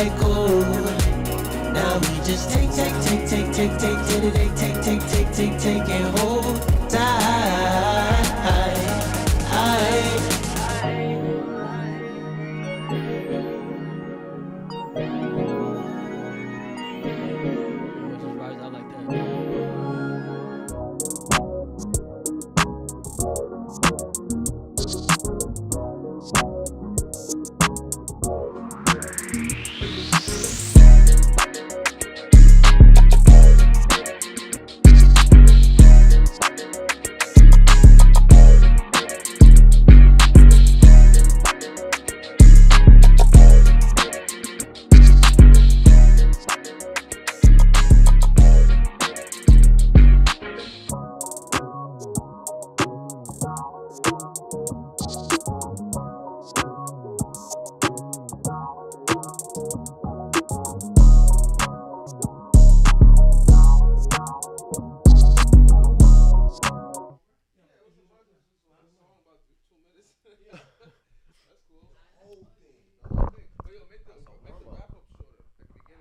let go. Now we just take it hold tight.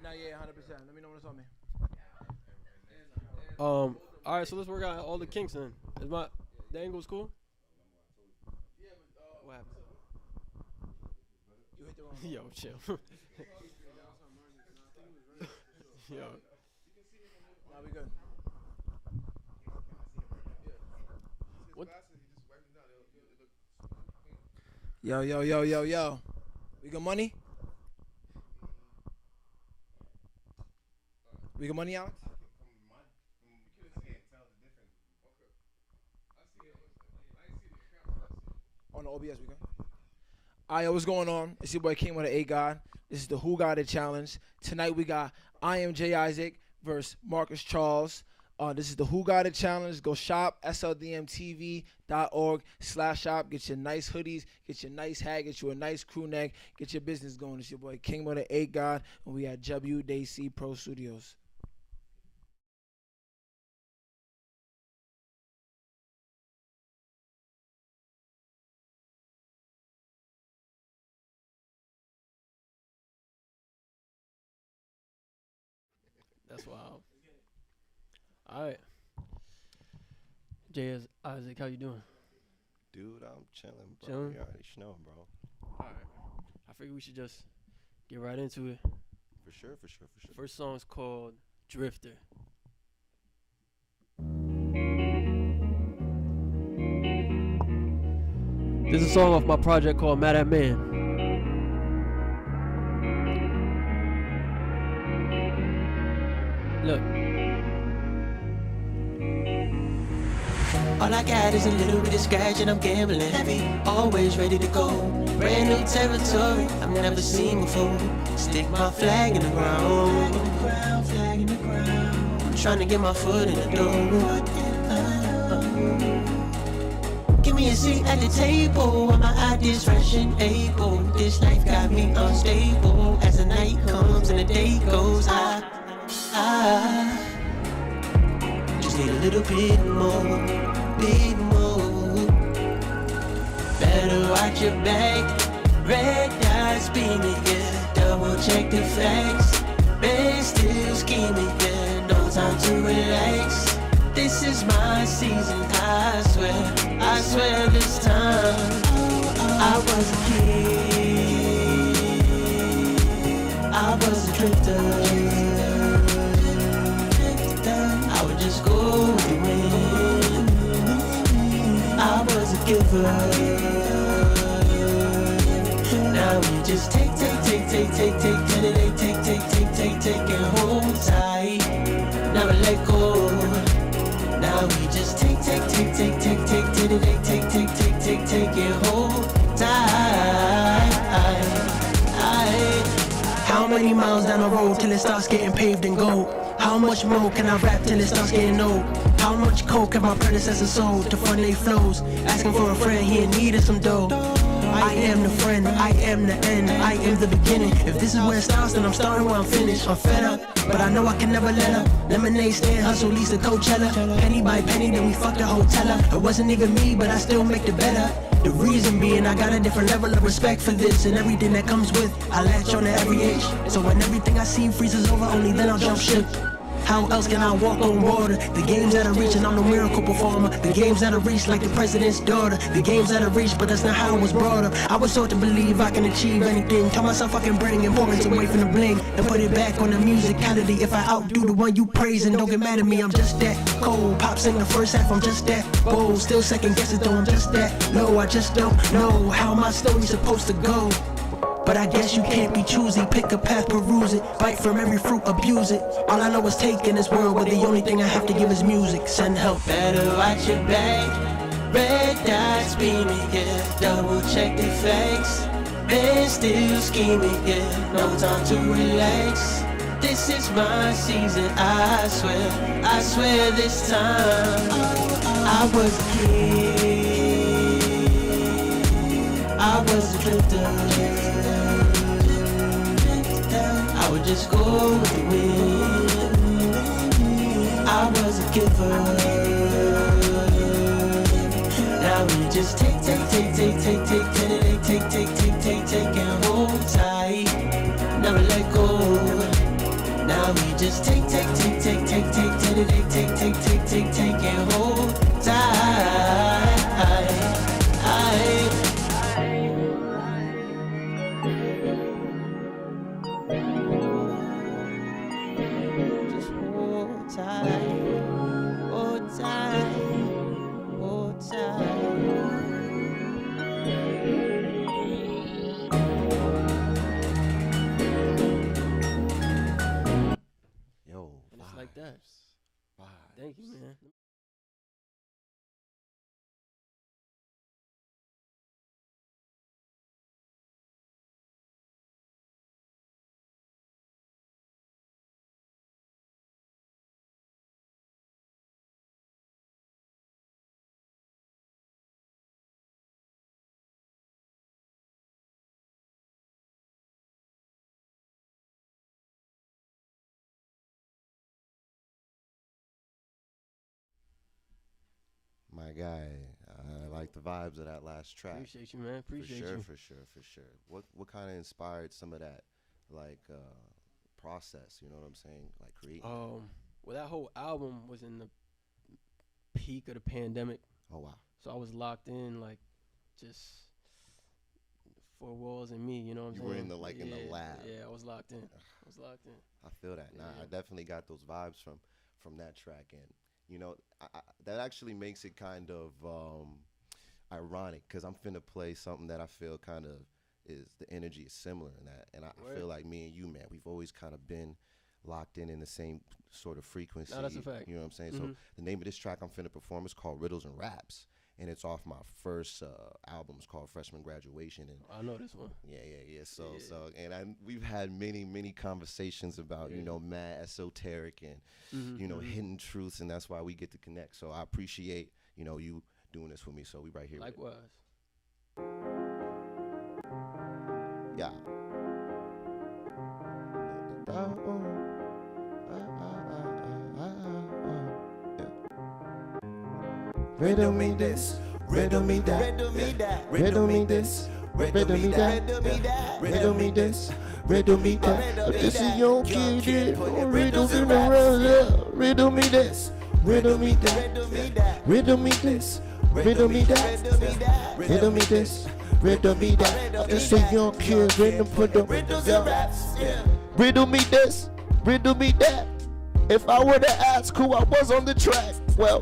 Nah, yeah, 100%. Let me know when it's on me. All right, so let's work out all the kinks then. Is the angle's cool? What happened? You hit the wrong Yo, chill. Yo. Nah, we good. What? Yo. We got money? We got money, Alex? On the OBS, we good? Alright, what's going on? It's your boy Kingmil with the A God. This is the Who Got It Challenge. Tonight we got IamJisaak versus Marcus Charles. This is the Who Got It Challenge. Go shop, sldmtv.org/shop. Get your nice hoodies, get your nice hat, get you a nice crew neck, get your business going. It's your boy Kingmil with the A God, and we at WDC Pro Studios. That's wild. All right. Isaac, how you doing? Dude, I'm chilling, bro. Chilling? You already know, bro. All right. I figure we should just get right into it. For sure. First song's called Drifter. This is a song off my project called Mad at Man. Look. All I got is a little bit of scratch and I'm gambling heavy. Always ready to go. Brand new territory I've never seen before. Stick my flag in the ground. I'm trying to get my foot in the door. Give me a seat at the table while my ideas fresh and able. This life got me unstable. As the night comes and the day goes, I just need a little bit more. Better watch your back. Red eyes beaming, yeah. Double check the facts. Man still scheming, yeah. No time to relax. This is my season, I swear this time. I was a kid, I was a drifter. I would just go with the wind. I was a giver. Now we just take and hold tight. Never let go. Now we just take and hold tight. How many miles down the road till it starts getting paved in gold? How much more can I rap till it starts getting old? How much coke have my predecessor sold to fund they flows? Asking for a friend, he in need of some dough. I am the friend, I am the end, I am the beginning. If this is where it starts, then I'm starting where I'm finished. I'm fed up, but I know I can never let up. Lemonade stand, hustle, Lisa, Coachella. Penny by penny, then we fucked the hotel up. It wasn't even me, but I still make it better. The reason being I got a different level of respect for this and everything that comes with. I latch on to every inch, so when everything I see freezes over, only then I'll jump ship. How else can I walk on water? The games that I reach and I'm no miracle performer. The games that I reach like the president's daughter. The games that I reach, but that's not how I was brought up. I was taught to believe I can achieve anything. Tell myself I can bring importance away from the bling and put it back on the musicality. If I outdo the one you praising, don't get mad at me, I'm just that cold. Pop sing the first half, I'm just that bold. Still second guessing though, I'm just that low. I just don't know how my story's supposed to go. But I guess you can't be choosy. Pick a path, peruse it. Bite from every fruit, abuse it. All I know is take in this world where the only thing I have to give is music. Send help. Better watch your back. Red dots beaming, yeah. Double check the facts. Been still scheming, yeah. No time to relax. This is my season, I swear this time. I was a kid. I was a drifter. I would just go with the wind. I was a giver. Now we just take and hold tight. Never let go. Now we just take and hold tight. Like that. Thank you, man. My guy, I like the vibes of that last track. Appreciate you, man. Appreciate you. For sure. What kind of inspired some of that, like, process? You know what I'm saying? Like creating. Well, that whole album was in the peak of the pandemic. Oh wow. So I was locked in, like, just four walls and me. You know what I'm saying? You were in the in the lab. Yeah, I was locked in. I feel that. Nah, I definitely got those vibes from that track, and you know, that actually makes it kind of ironic because I'm finna play something that I feel kind of is the energy is similar in that, and I feel like me and you, man, we've always kind of been locked in the same sort of frequency. No, that's a fact. You know what I'm saying? Mm-hmm. So the name of this track I'm finna perform is called Riddles and Raps, and it's off my first album. It's called Freshman Graduation. And I know this one. Yeah. So we've had many conversations about you know, mad esoteric and you know, hidden truths, and that's why we get to connect. So I appreciate, you know, you doing this with me. So we right here. Likewise. Yeah. Riddle me this, riddle me that, riddle me this, riddle me that, riddle me this, riddle me that. This is your kid, riddles in the room. Riddle me this, riddle me that, riddle me this, riddle me that, riddle me this, riddle me that. This is your kid, riddle put the riddles and raps. Riddle me this, riddle me that. If I were to ask who I was on the track, well,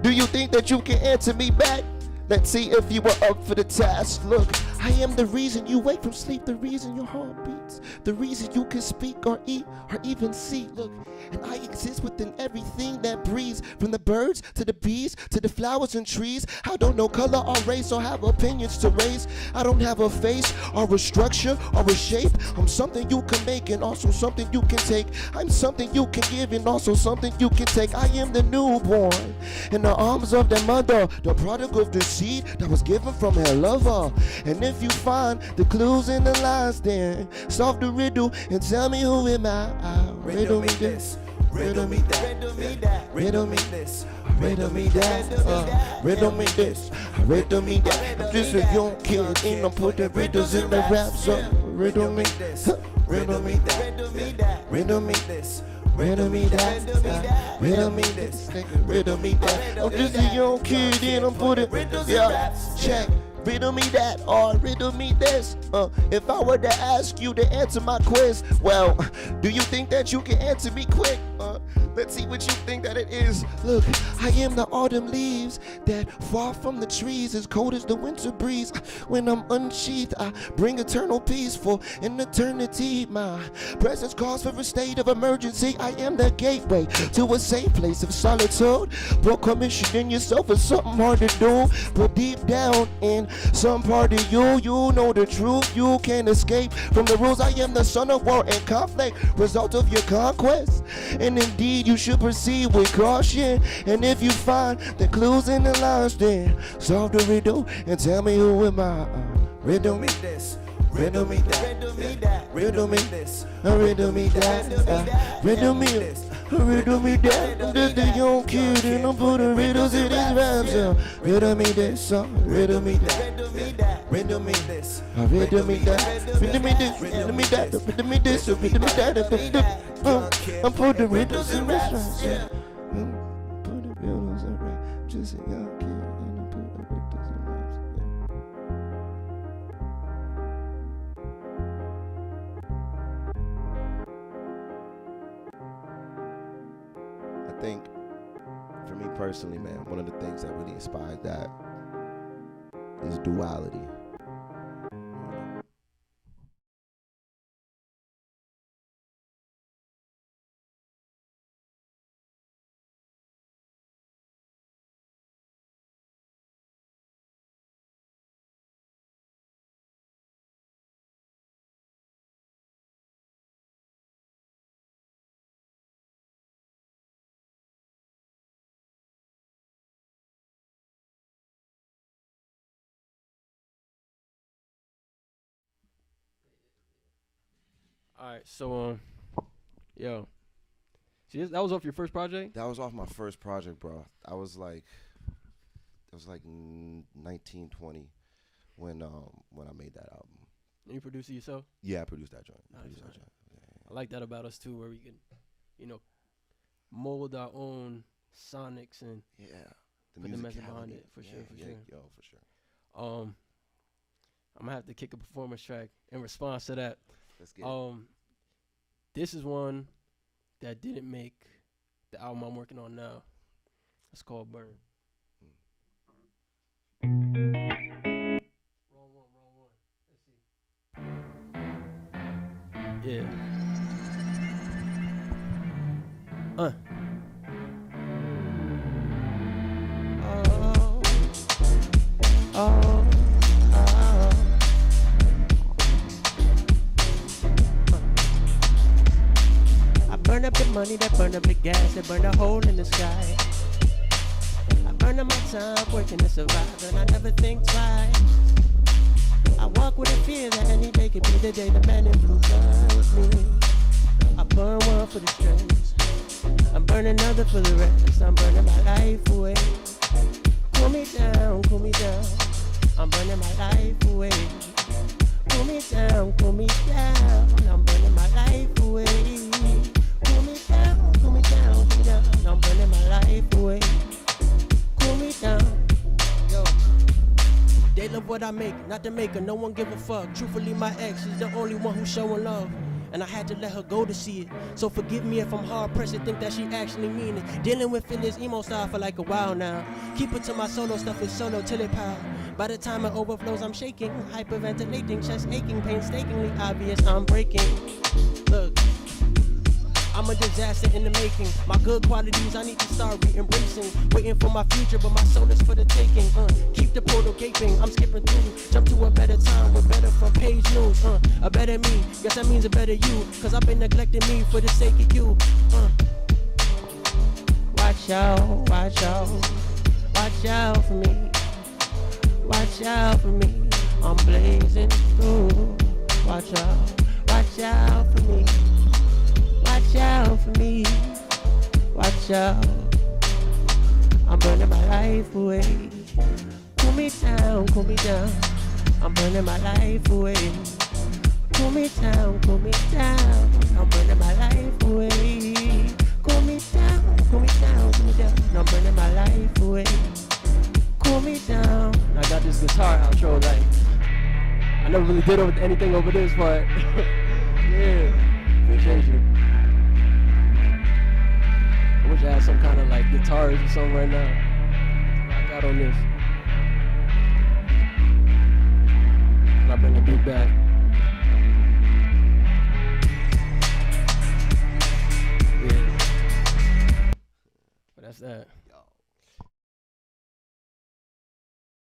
do you think that you can answer me back? Let's see if you were up for the task. Look, I am the reason you wake from sleep, the reason your heart beats, the reason you can speak or eat or even see. Look, and I exist within everything that breathes, from the birds to the bees to the flowers and trees. I don't know color or race or have opinions to raise. I don't have a face or a structure or a shape. I'm something you can make and also something you can take. I'm something you can give and also something you can take. I am the newborn in the arms of the mother, the product of the seed that was given from her lover. And if you find the clues in the lines, then solve the riddle and tell me who am I. Riddle me this, riddle me that, riddle me this, riddle me that, riddle me this, riddle me that. I'm just a young kid and I'm putting riddles in the raps up. Riddle me this, riddle me that, riddle me this. Riddle me that, riddle me this, riddle me that. I'm just a young kid and I'm putting, yeah, check. Riddle me that or riddle me this. If I were to ask you to answer my quiz, well, do you think that you can answer me quick? Let's see what you think that it is. Look, I am the autumn leaves that fall from the trees, as cold as the winter breeze. When I'm unsheathed, I bring eternal peace for an eternity. My presence calls for a state of emergency. I am the gateway to a safe place of solitude. Proclamation yourself is something hard to do, but deep down in some part of you, you know the truth. You can't escape from the rules. I am the son of war and conflict, result of your conquest. And indeed, you should proceed with caution. And if you find the clues in the lines, then solve the riddle and tell me who am I. Riddle me this, riddle me that, riddle me this, riddle me that, riddle me this, riddle me that. I'm just a young kid and I'm putting riddles in these raps. Riddle me this, riddle me that, riddle me this, riddle me that, riddle me this, riddle me that, riddle me this, riddle me that. I'm putting riddles in restaurants. Putting riddles in restaurants. Just a young kid and I'm putting riddles in restaurants. I think, for me personally, man, one of the things that really inspired that is duality. All right, so yo, see, that was off your first project. That was off my first project, bro. I was like 19, 20 when I made that album. And you produced it yourself. Yeah, I produced that joint. Nice, nice. I like that about us too, where we can, mold our own sonics and put the message behind it for sure. Yo, for sure. I'm gonna have to kick a performance track in response to that. Let's get it. This is one that didn't make the album I'm working on now. It's called Burn. Wrong one. Let's see. Yeah. Burn up the money, that burn up the gas, that burn a hole in the sky. I burn up my time working to survive, and I never think twice. I walk with a fear that any day could be the day the man in blue finds me. I burn one for the stress, I'm burning another for the rest. I'm burning my life away. Cool me down, cool me down. I'm burning my life away. Cool me down, cool me down. I'm burning my life away. Cool me down, cool me down, cool me down. I'm burning my life away. Cool me down. Yo. They love what I make, not the maker, no one give a fuck. Truthfully, my ex is the only one who's showing love. And I had to let her go to see it. So forgive me if I'm hard pressed to think that she actually mean it. Dealing with in this emo style for like a while now. Keep it to my solo stuff is solo till it pile. By the time it overflows, I'm shaking, hyperventilating, chest aching, painstakingly obvious I'm breaking. Look, I'm a disaster in the making. My good qualities I need to start re-embracing. Waiting for my future, but my soul is for the taking. Keep the portal gaping, I'm skipping through. Jump to a better time with better front page news. A better me, guess that means a better you. Cause I've been neglecting me for the sake of you. Watch out, watch out. Watch out for me. Watch out for me. I'm blazing through. Watch out for me. Watch out for me, watch out. burning my life away. Cool me down, cool me down. I'm burning my life away. Cool me down, cool me down. I'm burning my life away. Cool me down, cool me down, cool me down. I'm burning my life away. Cool me down. I got this guitar outro, like, I never really did anything over this, but yeah, appreciate you. I wish I had some kind of like guitars or something right now. I got on this. And I bring the beat back. Yeah. But that's that.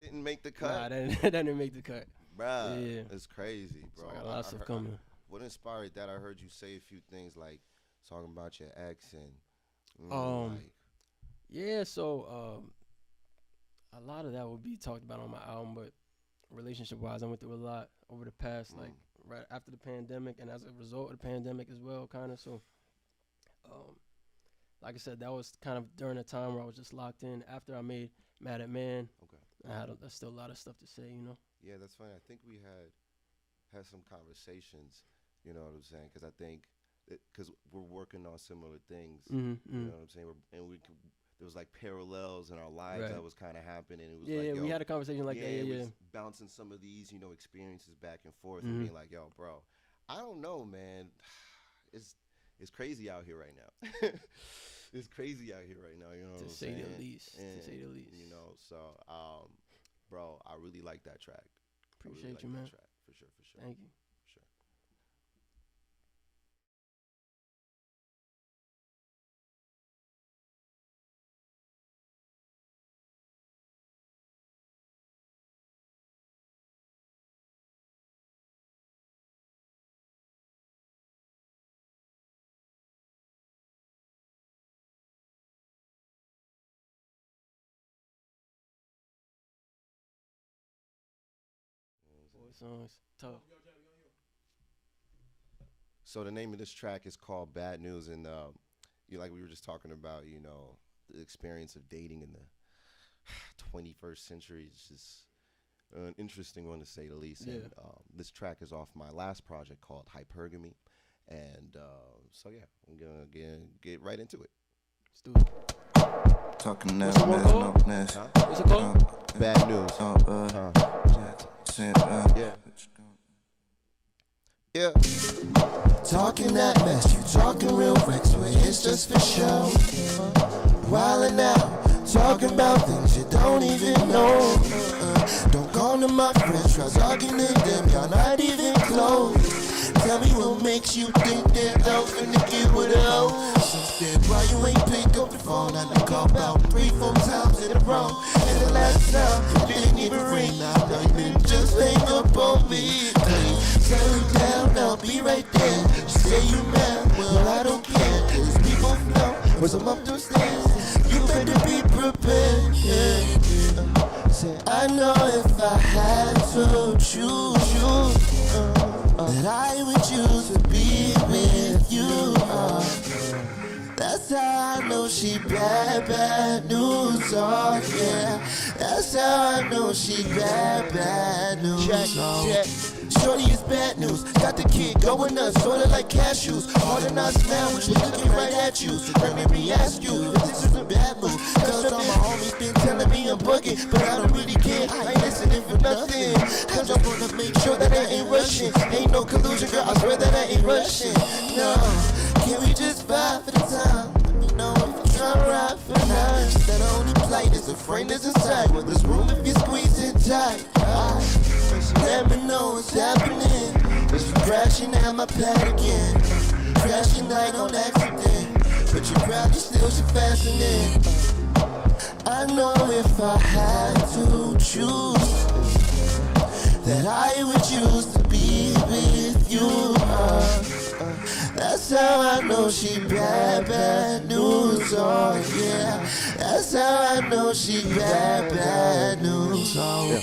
Didn't make the cut. Nah, that didn't make the cut. Bruh, Yeah. it's crazy, bro. So I got a lot of stuff coming. What inspired that? I heard you say a few things like talking about your ex and yeah, so a lot of that will be talked about on my album, but relationship wise I went through a lot over the past like right after the pandemic and as a result of the pandemic as well, kinda. So like I said, that was kind of during a time where I was just locked in. After I made Mad at Man, I had there's still a lot of stuff to say, you know. Yeah, that's funny. I think we had some conversations, you know what I'm saying? Because I think because we're working on similar things, you know what I'm saying? There was like parallels in our lives that was kind of happening. It was like, we had a conversation like that. Yeah, bouncing some of these, you know, experiences back and forth and being like, yo, bro, I don't know, man. It's crazy out here right now. It's crazy out here right now, you know what I'm saying? To say the least. You know, so, bro, I really like that track. Appreciate you, man. Track, for sure. Thank you. For sure. Songs tough. So the name of this track is called Bad News, and you like we were just talking about, you know, the experience of dating in the 21st century is just an interesting one to say the least. Yeah. And this track is off my last project called Hypergamy, and so yeah, I'm gonna get right into it. Let's do it. Talking now, What's it called? Bad News. Yeah. Talking that mess, you talking real Rex, where it's just for show. Wildin' out, talking about things you don't even know. Don't call to my friends, try talking to them, y'all not even close. Tell me what makes you think that I'm finna get with a hoe. Since then, why you ain't pick up the phone? I done called about 3-4 times in a row. And the last time, it didn't even ring. Now you been just hang up on me. Settle down, I'll be right there. You say you mad, well I don't care. Cause people know, once I'm up those stairs, you better be prepared. Say, I know if I had to choose you, that I would choose to be with you. That's how I know she bad news. Oh yeah, that's how I know she bad news. Check. Shorty is bad news, got the kid going nuts, sorta like cashews. Hard to not smell when she looking right at you. So let me ask you if this is a bad move. Cause all my homies been telling me I'm bugging, but I don't really care, I ain't listening for nothing. Cause I wanna make sure that I ain't rushing. Ain't no collusion, girl, I swear that I ain't rushing. No, can we just vibe for the time? Let me know if you tryna ride for now. That only plight is a friend is inside. Well, there's room if you squeeze it tight. Let me know what's happening. Cause you crashing at my pad again. Crashing night on accident, but you probably still should fasten in. I know if I had to choose, that I would choose to be with you. That's how I know she bad news. Oh yeah, that's how I know she bad news. Oh yeah.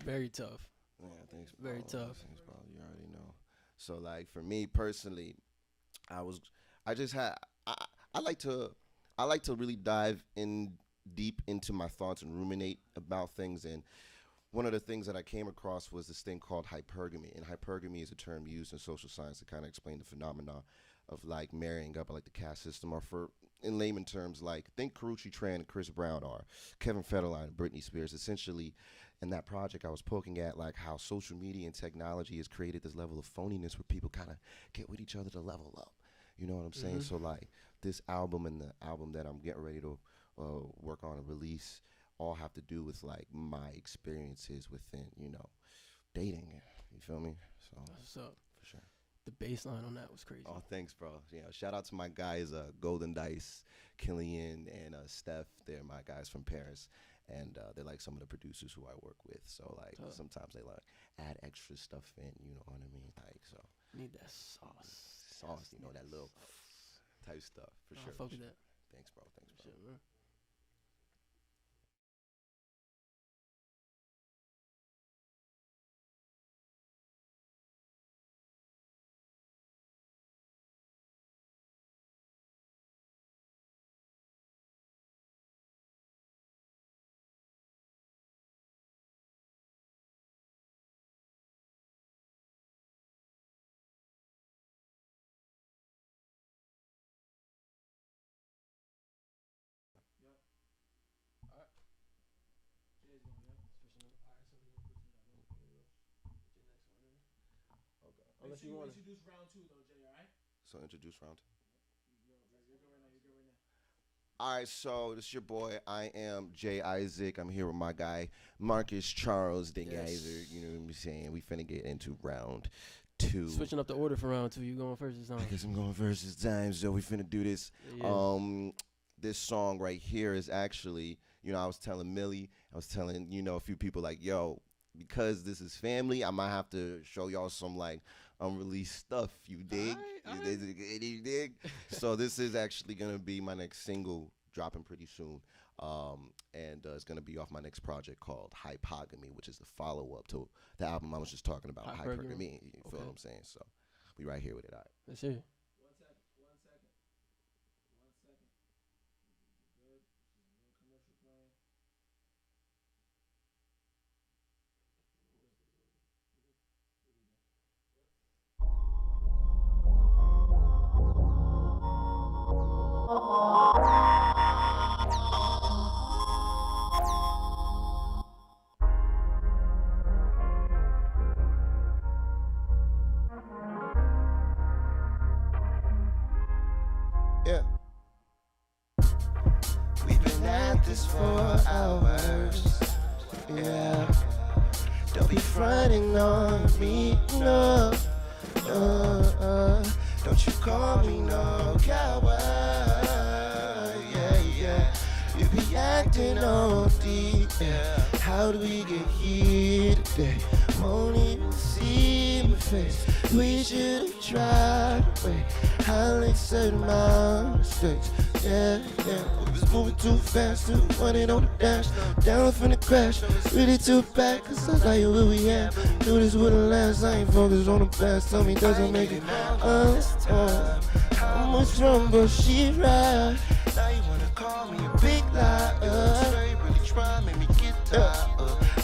Very tough. Yeah, thanks. Very bro. tough. Thanks, bro. You already know. So like for me personally, I like to I like to really dive in deep into my thoughts and ruminate about things. And one of the things that I came across was this thing called hypergamy. And hypergamy is a term used in social science to kind of explain the phenomena of like marrying up, like the caste system, or for in layman terms, like think Karuchi Tran and Chris Brown are, Kevin Federline and Britney Spears. Essentially, in that project, I was poking at like how social media and technology has created this level of phoniness where people kind of get with each other to level up. You know what I'm saying? So like this album and the album that I'm getting ready to work on and release all have to do with like my experiences within, dating. You feel me? So What's up? for sure. The bass line on that was crazy. Oh, thanks, bro. Shout out to my guys, Golden Dice, Killian, and Steph. They're my guys from Paris, and they're like some of the producers who I work with. So like sometimes they like add extra stuff in. You know what I mean? Like so. Need that sauce. That little type stuff for sure. Fuck with that. Thanks, bro. Shit, man. Unless you want to introduce round 2 though, Jay, alright? So introduce round 2. All right, so this is your boy. I am IamJisaak. I'm here with my guy Marcus Charles Dingizer. You know what I'm saying? We finna get into round 2. switching up the order for round 2. You going first this time? I guess I'm going first this time, so we finna do this. Yeah. This song right here is actually, I was telling Millie, I was telling, a few people like, yo, because this is family, I might have to show y'all some like unreleased stuff. You dig? You dig? So this is actually gonna be my next single, dropping pretty soon, and it's gonna be off my next project called Hypogamy, which is the follow-up to the album I was just talking about, Hypergamy. You feel what I'm saying? So we right here with it. All right. Let's hear it. One second. Good. Commercial playing. Yeah. We've been at this for hours. Yeah. Don't be fronting on me, no. Don't you call me no coward. Yeah. You be acting all deep. Yeah. How do we get here today? Won't even see my face. We should've tried away. I'll accept my mistakes. Yeah. We was moving too fast, too running on the dash. Down from the crash, really too bad, cause I like where we at. Knew this wouldn't last, I ain't focused on the past. Tell me, doesn't make it how much wrong, but she right. Now you wanna call me a big liar. Really try, make me get tired.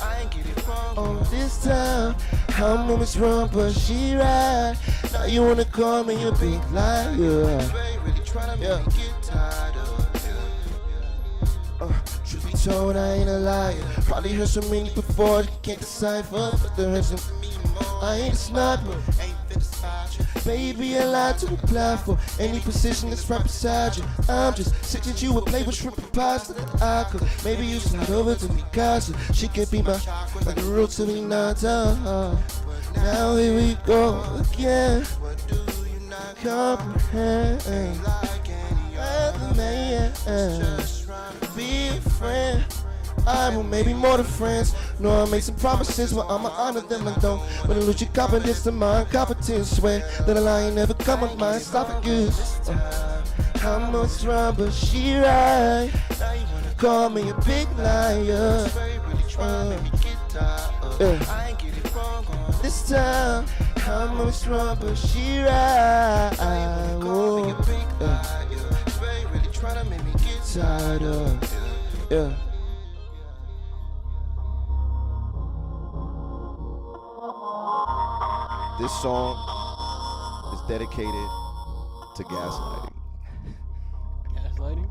I ain't get it wrong all this time. How much wrong, but she right. Now you wanna call me a big liar. Really try to make me get tired. Truth be told, I ain't a liar. Probably heard so many before that can't decipher, but the rest of me more. I ain't a sniper, ain't fit beside you. Baby, I lied to apply for any position that's right beside you. I'm just sick that you would play with shrimp and pasta that I could. Maybe you slide over to me, cause she could be my, like a root to me, not now here we go again. Comprehend. Be a friend. I will maybe more than friends. No, I make some promises, but I'ma honor them and don't. When I lose your confidence to my incompetence, swear that a lie ain't never come on my esophagus. I'm not wrong, but she right. Now you wanna call me a big liar. I ain't get it wrong this time. I'm not wrong, but she right. Now you wanna call me a big liar. trying to make me get tired of. Yeah. This song is dedicated to gaslighting. Gaslighting?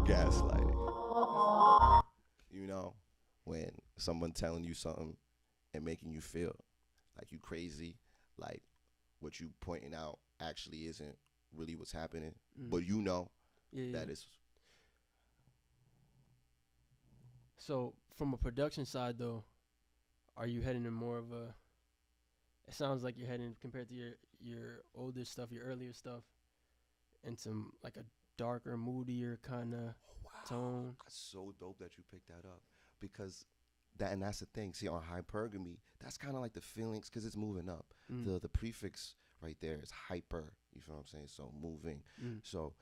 Gaslighting. You know, when someone telling you something and making you feel like you crazy, like what you pointing out actually isn't really what's happening, but you know that it's. So from a production side though, are you heading in more of a, it sounds like you're heading, compared to your older stuff, your earlier stuff, into like a darker, moodier kind of tone? That's so dope that you picked that up, because and that's the thing. See, on hypergamy, that's kind of like the feelings, because it's moving up. The prefix right there is hyper. You feel what I'm saying? So moving. So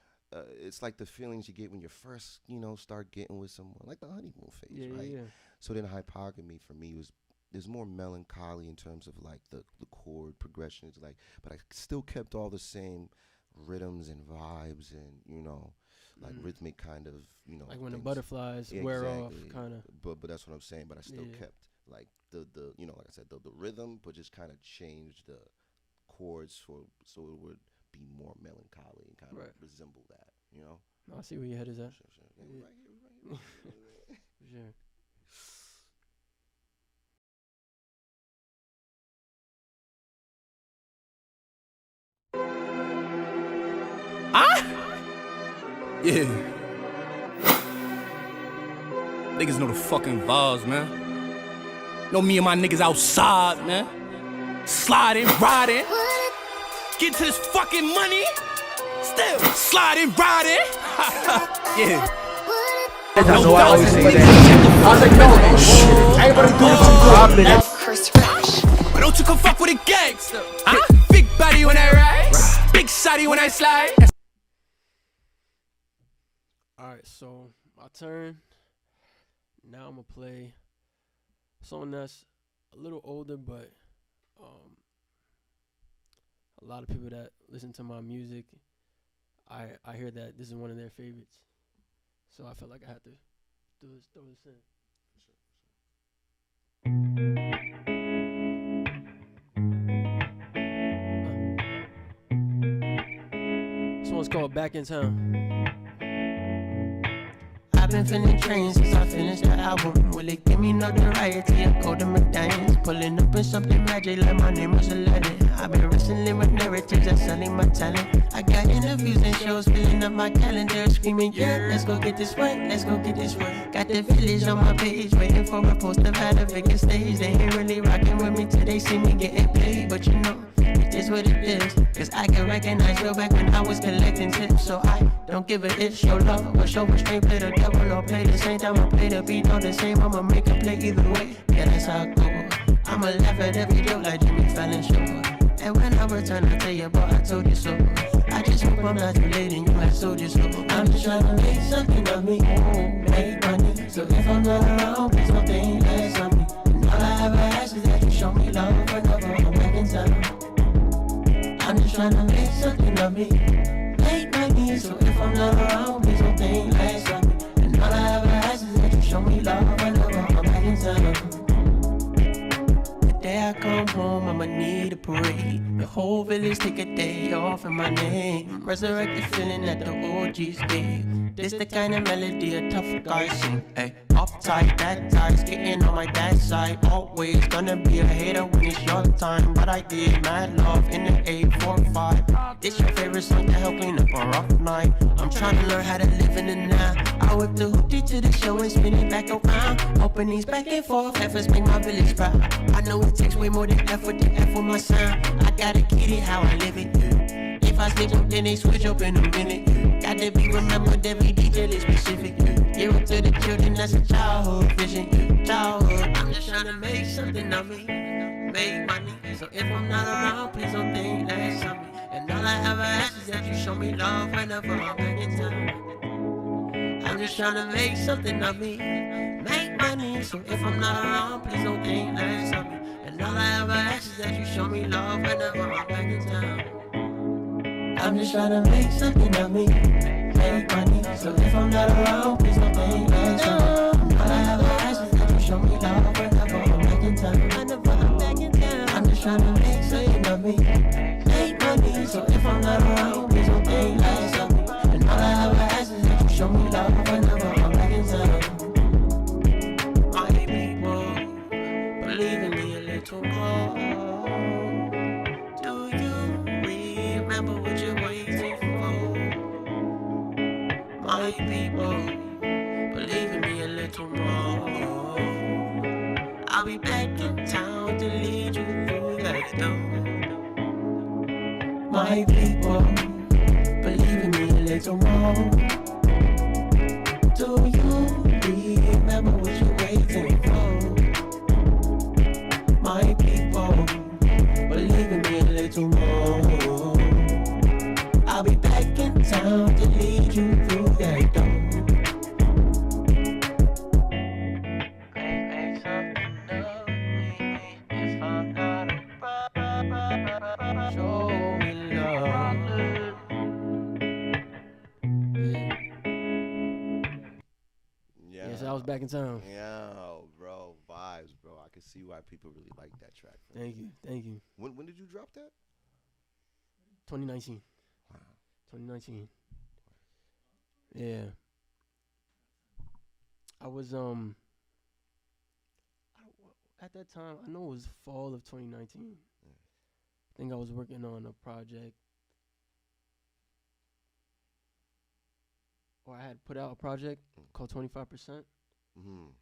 it's like the feelings you get when you first, start getting with someone, like the honeymoon phase, right? Yeah. So then hypergamy for me there's more melancholy in terms of like the chord progressions, like, but I still kept all the same rhythms and vibes and like rhythmic kind of like when things. The butterflies wear off, kind of. But that's what I'm saying. But I still kept like the like I said, the rhythm, but just kind of changed the chords so it would be more melancholy and kind of resemble that. I see where your head is at. Sure. Yeah, right here. Sure. Yeah. Niggas know the fucking vibes, man. Know me and my niggas outside, man. Sliding, riding. Get to this fucking money. Still sliding, riding. Yeah. That's what I always say that. I was like, no, everybody do it from Chris Fresh. Why don't you come fuck with a gangster? Huh? Big body when I ride. Big shotty when I slide. Alright, so my turn. Now I'm gonna play a song that's a little older, but a lot of people that listen to my music, I hear that this is one of their favorites. So I felt like I had to throw this in. This one's called Back in Town. I've been feeling trains since I finished the album. Will it give me notoriety or go to McDonald's? Pulling up in something magic like my name was Aladdin. I've been wrestling with narratives and selling my talent. I got interviews and shows filling up my calendar, screaming, yeah, let's go get this work, let's go get this work. Got the village on my page, waiting for a post about a vacant stage. They ain't really rocking with me till they see me getting paid, but it is what it is. Cause I can recognize real back when I was collecting tips. So I don't give a if, show love or show restraint. Play the devil or play the same time I play the beat all the same. I'ma make a play either way, yeah, that's how it go. I'ma laugh at every joke like Jimmy Fallon show. And when I return I tell you, boy, I told you so. I just hope I'm not too late and you have told you so. I'm just trying to make something of me, make money. So if I'm not around, please don't think less of me. And all I ever ask is that you show me love forever. I'm back in town. I'm just trying to make something of me, make money. So if I'm not around, please don't think less of me. And all I ever ask is that you show me love whenever I'm back in town. The day I come home, I'ma need a parade. The whole village take a day off in my name. Resurrect the feeling that the OGs gave. This the kind of melody a tough guy sing. Ay, uptight, that ties, getting on my dad's side. Always gonna be a hater when it's your time. But I did mad love in the 845. This your favorite song to help clean up a rough night. I'm trying to learn how to live in the now. I whip the hoopty to the show and spin it back around. Open these back and forth, efforts make my village proud. I know it takes way more than effort to F for my sound. I gotta get it how I live it. If I slip up, then they switch up in a minute. Got to be remembered, every detail is specific. Give it to the children, that's a childhood vision. Childhood, I'm just trying to make something of me, make money. So if I'm not around, please don't think less of me. And all I ever ask is that you show me love whenever I'm back in town. I'm just trying to make something of me, make money. So if I'm not around, please don't think less of me. And all I ever ask is that you show me love whenever I'm back in town. I'm just trying to make something of me. make money. So if I'm not around, please don't think less of me. All I have to ask is that you show me love whenever I'm back in town. I'm just trying to make sure you love me. Make money, so if I'm not around, please don't think less of me. And all I have to ask is that you show me love whenever I'm back in town. My people, believe in me a little more. Do you remember what you're waiting for? My people, believe in me a little more. I'll be back in town to lead you through that door. My people, believe in me a little more. Do you remember what you're waiting for? My people, believe in me a little more. I'll be back in town to lead you through that door. Show me love. Yeah. Yes, I was back in town. Yeah, bro, vibes, bro. I can see why people really like that track. Thank you. When did you drop that? 2019. Wow. 2019. Yeah. I was at that time, I know it was fall of 2019. I think I was working on a project, or I had put out a project called 25%. Mm-hmm.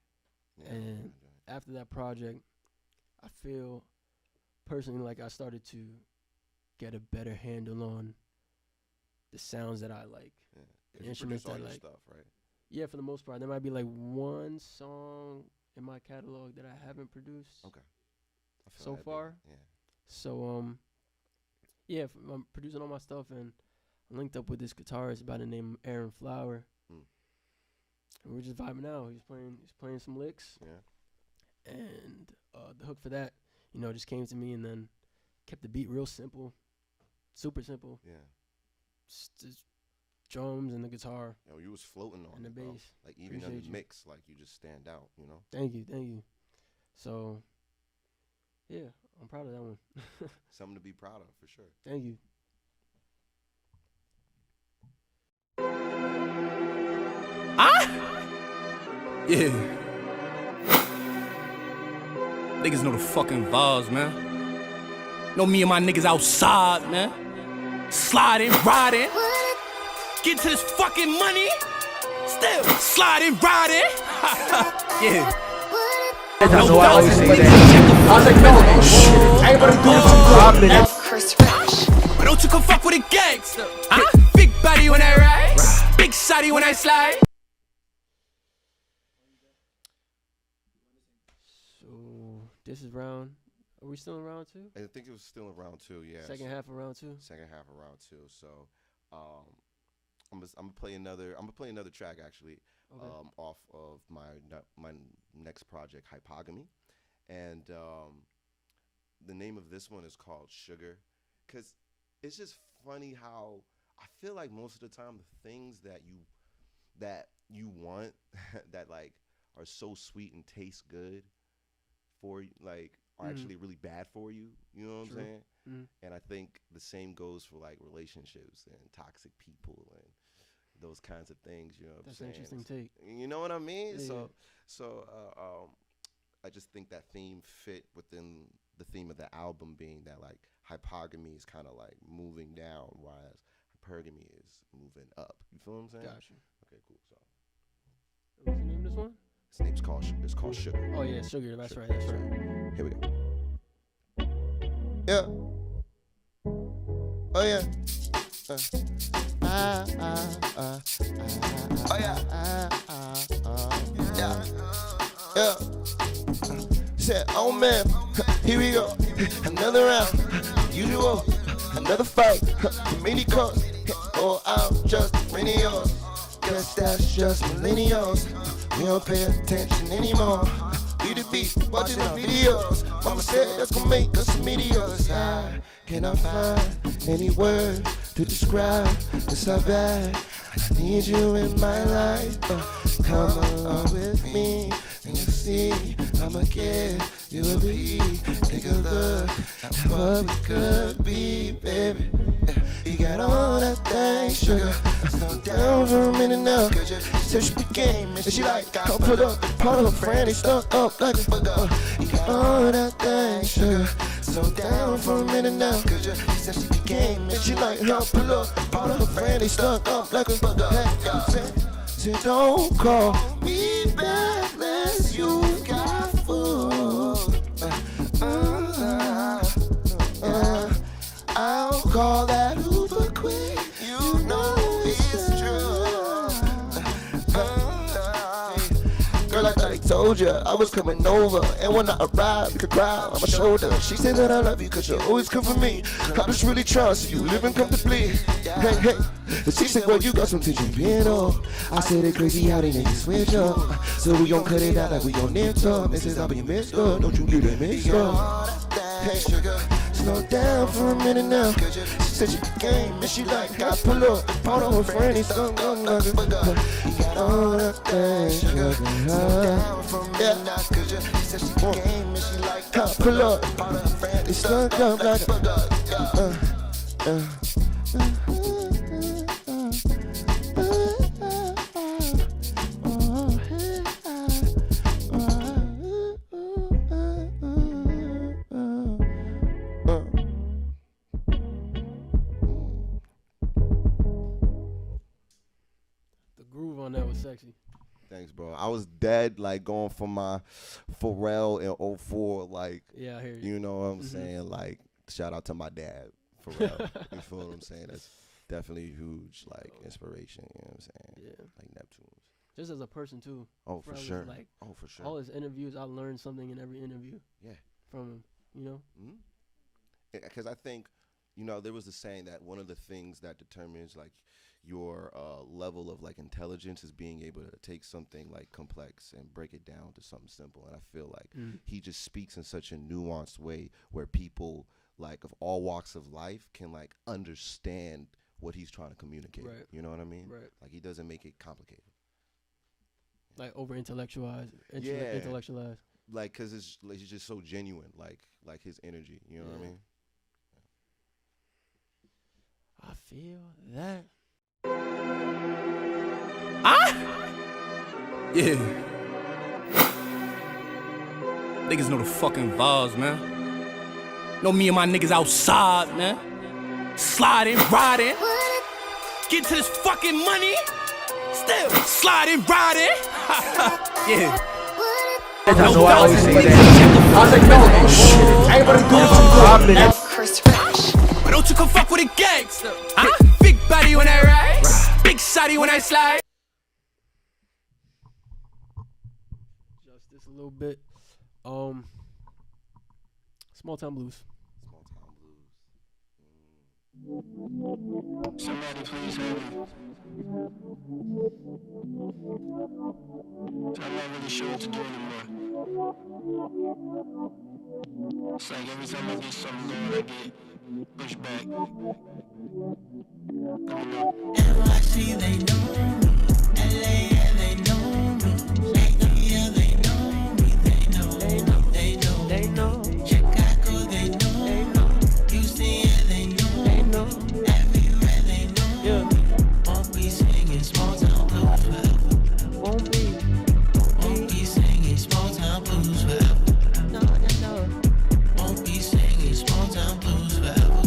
Yeah, And after that project, I feel personally like I started to get a better handle on the sounds that I like. Yeah. The 'Cause you instruments produce all that your like. stuff, right? Yeah, for the most part. There might be like one song in my catalog that I haven't produced Okay. I feel so that, dude. far. Yeah. So yeah, I'm producing all my stuff, and I linked up with this guitarist by the name of Aaron Flower. Mm. And we're just vibing out. He's playing some licks. Yeah. And the hook for that, just came to me, and then kept the beat real simple, super simple. Yeah. Just drums and the guitar. Yo, you was floating on And the it, bro. bass. Like even in Appreciate the you. mix, like you just stand out, you know? Thank you. So, yeah, I'm proud of that one. Something to be proud of for sure. Thank you. Yeah. Niggas know the fucking vibes, man. Know me and my niggas outside, man. Sliding, riding. Get to this fucking money. Still sliding, riding. Yeah. That's why I always say that. I was like, no, shit. Everybody do this for Chris Fresh. Why don't you come fuck with a gangster? Huh? Big body when I ride. Big shotty when I slide. So, this is round. Are we still in round two? I think it was still in round 2, yeah. Second half of round two? Second half of round 2. So I'm gonna play another track actually. Okay. Off of my next project, Hypogamy, and the name of this one is called Sugar, because it's just funny how I feel like most of the time the things that you want that like are so sweet and taste good for you, like are actually really bad for you. You know what I'm saying? And I think the same goes for like relationships and toxic people and those kinds of things, you know what That's I'm an saying? interesting take. You know what I mean? Yeah. So I just think that theme fit within the theme of the album, being that like hypogamy is kind of like moving down, whereas hypergamy is moving up. You feel what I'm saying? Gotcha. Okay, cool. So What's the name of this one? it's called Sugar. Oh yeah, Sugar. That's right. Here we go. Yeah. Oh yeah. Oh yeah. Yeah. Said, oh man, here we go. Another round. Usual. Another fight. Many calls. Oh, I'm just millennials. Guess that's just millennials. We don't pay attention anymore. We the beat, watching the videos. Mama said that's gonna make us meteors. I cannot find any words to describe just how bad I need you in my life. Come along with me, and you'll see I'ma give you a beat. Take a look at what we could be, baby. You got all that thing, sugar. Slow down for a minute now. She said she became, and she like, I'll put up part of her friend, they stuck up like a bugger. You got all that thing, sugar. Slow down for a minute now. She said she became, and she like, I'll pull up part of her friend, they stuck up like a bugger. Hey, said don't call me back unless you got food. I'll call that Uber quick. You know it's true. Girl, like I told ya, I was coming over, and when I arrived, you could cry on my shoulder. She said that I love you, cause you always come for me. I just really trust you, living comfortably. Hey, hey. But she said, well, you got some tension being off. I said, it's crazy how they niggas switch up. So we gon' cut it out like we on their top. And since I be mixed up, don't you get it mixed up. Hey, sugar, slow down for a minute now. She said she game, and she like, I pull up, part of her friend, he's some gun nugget. You got all that things, sugar. Slow down for a minute now, she said she game, and she like, I pull up, part of her friend, he's some gun nugget. Sexy. Thanks, bro. I was dead, like going for my Pharrell in 04, like, yeah, I hear you. You know what I'm saying? Like, shout out to my dad, Pharrell. You feel what I'm saying? That's definitely huge, like, inspiration. You know what I'm saying? Yeah. Like Neptunes. Just as a person too. Oh, for sure. Like, oh, for sure. All his interviews, I learned something in every interview. Yeah. From him, you know. Because I think, you know, there was a saying that one of the things that determines like your level of like intelligence is being able to take something like complex and break it down to something simple. And I feel like he just speaks in such a nuanced way where people like of all walks of life can like understand what he's trying to communicate. Right. You know what I mean? Right. Like he doesn't make it complicated. Like over intellectualized. Intellectualized. Like, cause it's he's just so genuine. Like his energy. You know what I mean? I feel that. Yeah. Niggas know the fucking vibes, man. Know me and my niggas outside, man. Sliding, riding. Get to this fucking money. Still sliding, riding. Yeah. That's why I always say that. I was like, no, shit. Everybody do something. Chris Fresh. But don't you come fuck with a gangster. Big body when I ride. Big shotty when I slide. Just this a little bit. Small Town Blues. Small Town Blues. Somebody please help me. I'm not really sure what to do anymore. It's like every time I get something going, I get pushed back. NYC, they know me. LA, yeah, they know me. Yeah, they know me. They know. They know. Chicago, they know. Houston, yeah, they know. Everywhere, they know. Won't be singing small town blues forever. Won't be singing small town blues forever. No. Won't be singing small town blues forever.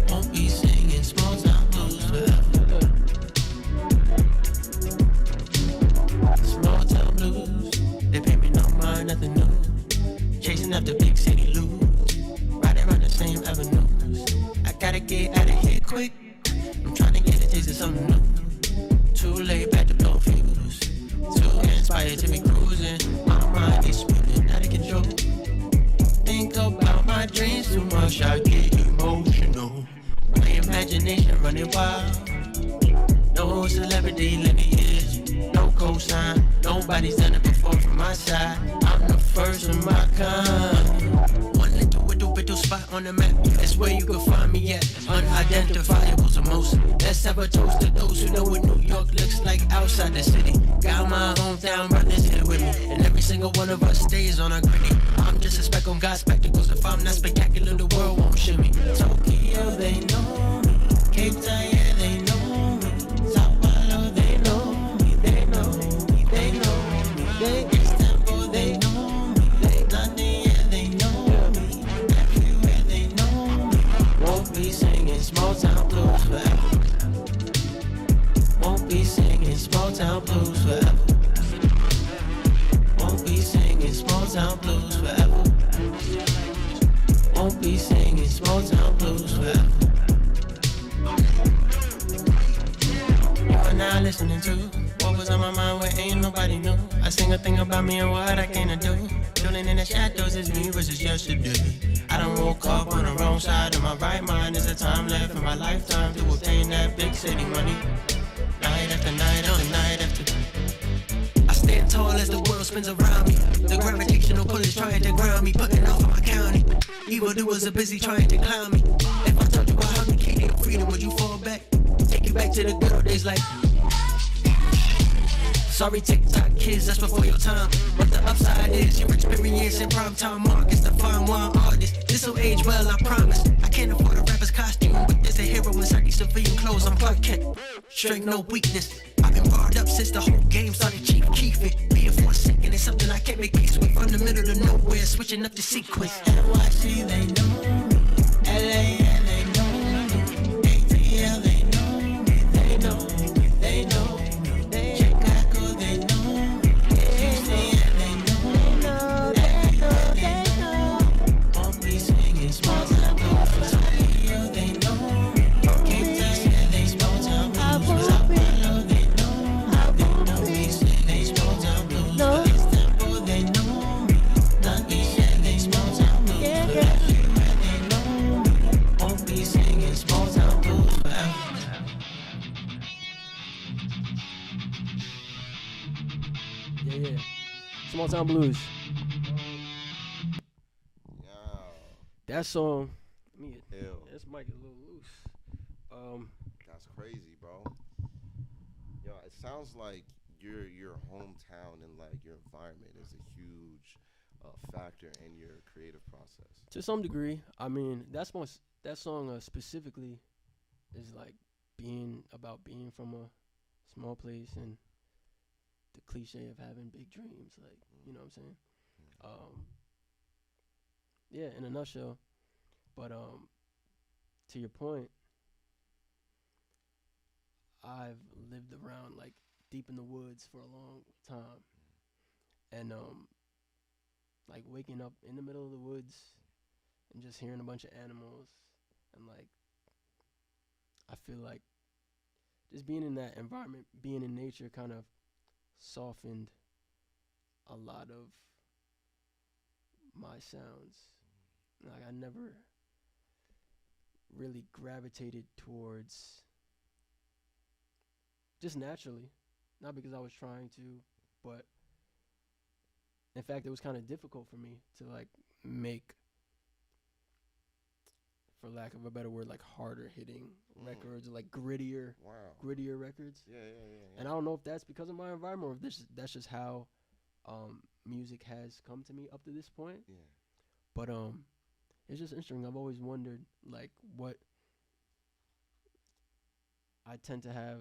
Won't be singing small town blues forever. Small town blues, they pay me no mind, nothing new. Chasing after big city loot, riding around the same avenues. I gotta get out of here quick. I'm trying to get a taste of something new. Too late, back to blow fuse. Too inspired to be cruising. My mind is spinning out of control. Think about my dreams too much, I get emotional. My imagination running wild. No celebrity, let me hear. No cosign, nobody's done it before from my side. I'm the first of my kind. One little spot on the map. That's where you can find me at. Unidentifiables the most. Let's have a toast to those who know what New York looks like outside the city. Got my hometown brothers here with me, and every single one of us stays on our gritty. I'm just a speck on God's spectacles. If I'm not spectacular, the world won't shimmy. Tokyo, they know me. Cape Town, yeah, they know me. Sao Paulo, they know me. They know me. They know me. They Istanbul, they know me. They London, yeah, they know me. Everywhere they know me. Won't be singing small town blues forever. Won't be singing small town blues forever. Won't be singing small town blues forever. Won't be singing small town blues forever. You are now listening to what was on my mind where ain't nobody knew. I sing a thing about me and what I came to do. Chilling in the shadows is me versus yesterday. I done woke up on the wrong side of my right mind. There's a time left in my lifetime to obtain that big city money. Night after night on night after. I stand tall as the world spins around me. The gravitational pull is trying to ground me, putting off my county. Evildoers are busy trying to clown me. If I told you about how we came to freedom, would you fall back? Take you back to the good old days like. Sorry, TikTok kids, that's before your time. But the upside is your experience in prime time markets. The fine wine artist, this'll age well, I promise. I can't afford a rapper's costume, but there's a hero inside these civilian clothes. I'm Clark Kent, strength, no weakness. I've been barred up since the whole game started. Chief Keefing, being for a second is something I can't make peace with. From the middle to nowhere, switching up the sequence. NYC, they know me. LA, yeah, they know me. ATL, they know me. They know me. They know me. Chicago, they know me. Houston, yeah, they know me. Everywhere they know me. Won't be singing small town blues. Tokyo, they know me. Cape Town, yeah, they small town blues. Sao Paulo, they know me. They know me singing small town blues. Istanbul, they know me. London, yeah, they small town blues. Everywhere they know me. Won't be singing small town blues forever. Yeah. Small Town Blues. That song. Ew. This mic is a little loose. That's crazy, bro. Yo, it sounds like your hometown and like your environment is a huge factor in your creative process. To some degree, I mean, that song specifically is like being from a small place and the cliche of having big dreams, like, you know what I'm saying? Yeah, in a nutshell. But to your point, I've lived around like deep in the woods for a long time, and like waking up in the middle of the woods and just hearing a bunch of animals, and like I feel like just being in that environment, being in nature, kind of softened a lot of my sounds. Like I never really gravitated towards, just naturally, not because I was trying to, but in fact it was kind of difficult for me to like make, for lack of a better word, like harder hitting records, like grittier records. Yeah. And I don't know if that's because of my environment or if that's just how music has come to me up to this point. Yeah. But it's just interesting. I've always wondered like what I tend to have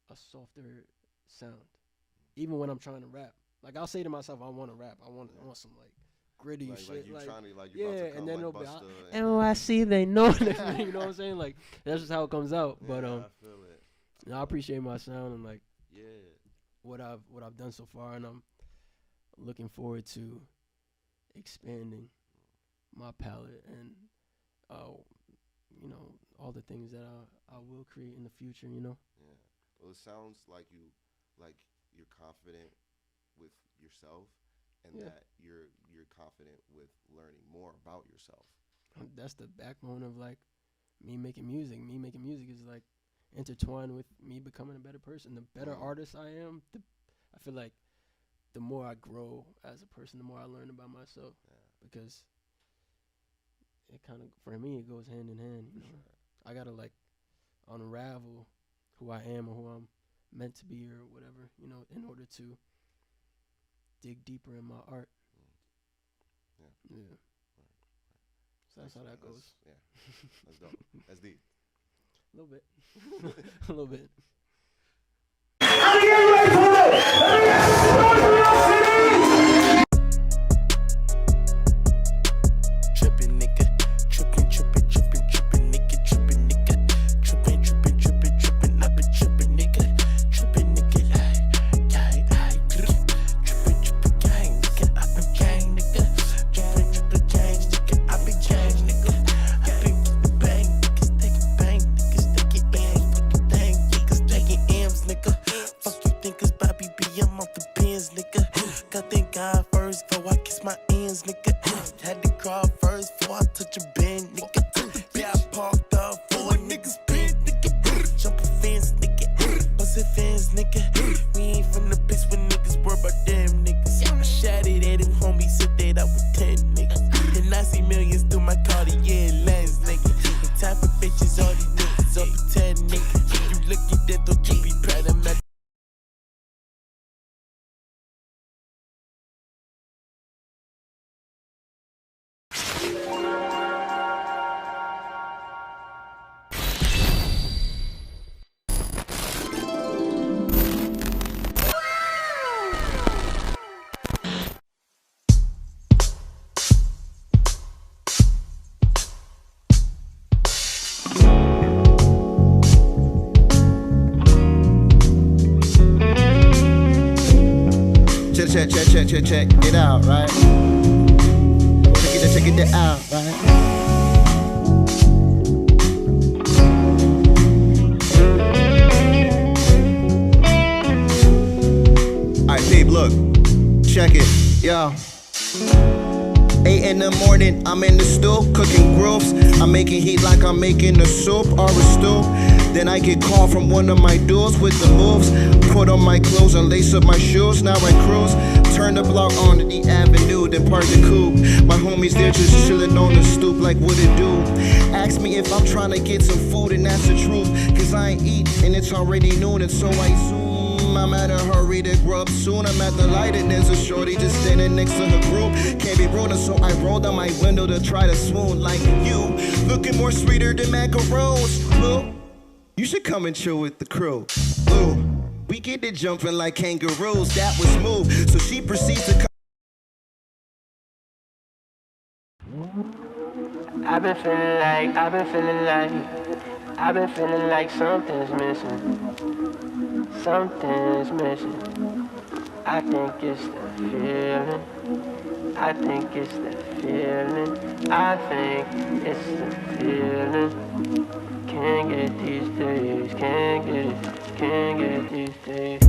a softer sound, even when I'm trying to rap. Like I'll say to myself, I want to rap. I want some like gritty like, shit. Like Like, you about to yeah, come and then like it'll be Busta NYC. They know that. You know what I'm saying? Like that's just how it comes out. Yeah, But I feel it. you know, I appreciate my sound and like Yeah. what I've done so far, and I'm looking forward to expanding my palette and you know, all the things that I will create in the future, you know. Yeah. Well, it sounds like you're confident with yourself, and that you're confident with learning more about yourself. That's the backbone of like me making music. Me making music is like intertwined with me becoming a better person. The better artist I am, I feel like the more I grow as a person, the more I learn about myself. Yeah. Because it kind of, for me, it goes hand in hand. You know, I gotta like unravel who I am or who I'm meant to be or whatever, you know, in order to dig deeper in my art. Yeah. Yeah. So that's how that goes. Yeah, that's dope. That's deep. A little bit. A little bit. Trippin' nigga, trippin', trippin', trippin', trippin' nigga, trippin' nigga, trippin', trippin', trippin', trippin', I been trippin' nigga, trippin' nigga, trippin', trippin' gang, nigga, I been gang, nigga, trippin', trippin' gang, nigga, I been gang, nigga, I been getting bang, niggas taking bang, fucking bang, niggas taking M's, nigga. Fuck you think it's Bobby B, I'm off the pins, nigga. God thank God first, before I kiss my ends, nigga. Had to crawl first, before I touch a bend, nigga. Yeah, I parked up for a nigga's pen, nigga. Jump a fence, nigga. Bust a fence, nigga. We ain't from the place when niggas worry about them niggas. I shouted at him, homie, said that I was 10, nigga. And I see millions through my Cartier lens, nigga. The type of bitches all these niggas up to 10, nigga. If you look at that, don't you be proud of me. Check it out, right? Check it out, right? Alright, babe, look, check it, yo. 8 in the morning, I'm in the stool, cooking grooves. I'm making heat like I'm making a soup or a stew. Then I get called from one of my dudes with the moves. Put on my clothes and lace up my shoes. Now I cruise, turn the block onto the avenue, then park the coupe. My homies, they're just chilling on the stoop like what it do. Ask me if I'm trying to get some food, and that's the truth. Cause I ain't eat, and it's already noon, and so I zoom. I'm at a hurry to grow up soon. I'm at the light and there's a shorty just standing next to her group. Can't be rolling, so I roll down my window to try to swoon. Like you, looking more sweeter than macaroons. Look, you should come and chill with the crew. Ooh, we get it jumping like kangaroos. That was smooth, so she proceeds to come. I've been feeling like something's missing. Something's missing. I think it's the feeling. I think it's the feeling. I think it's the feeling. Can't get these days. Can't get these days.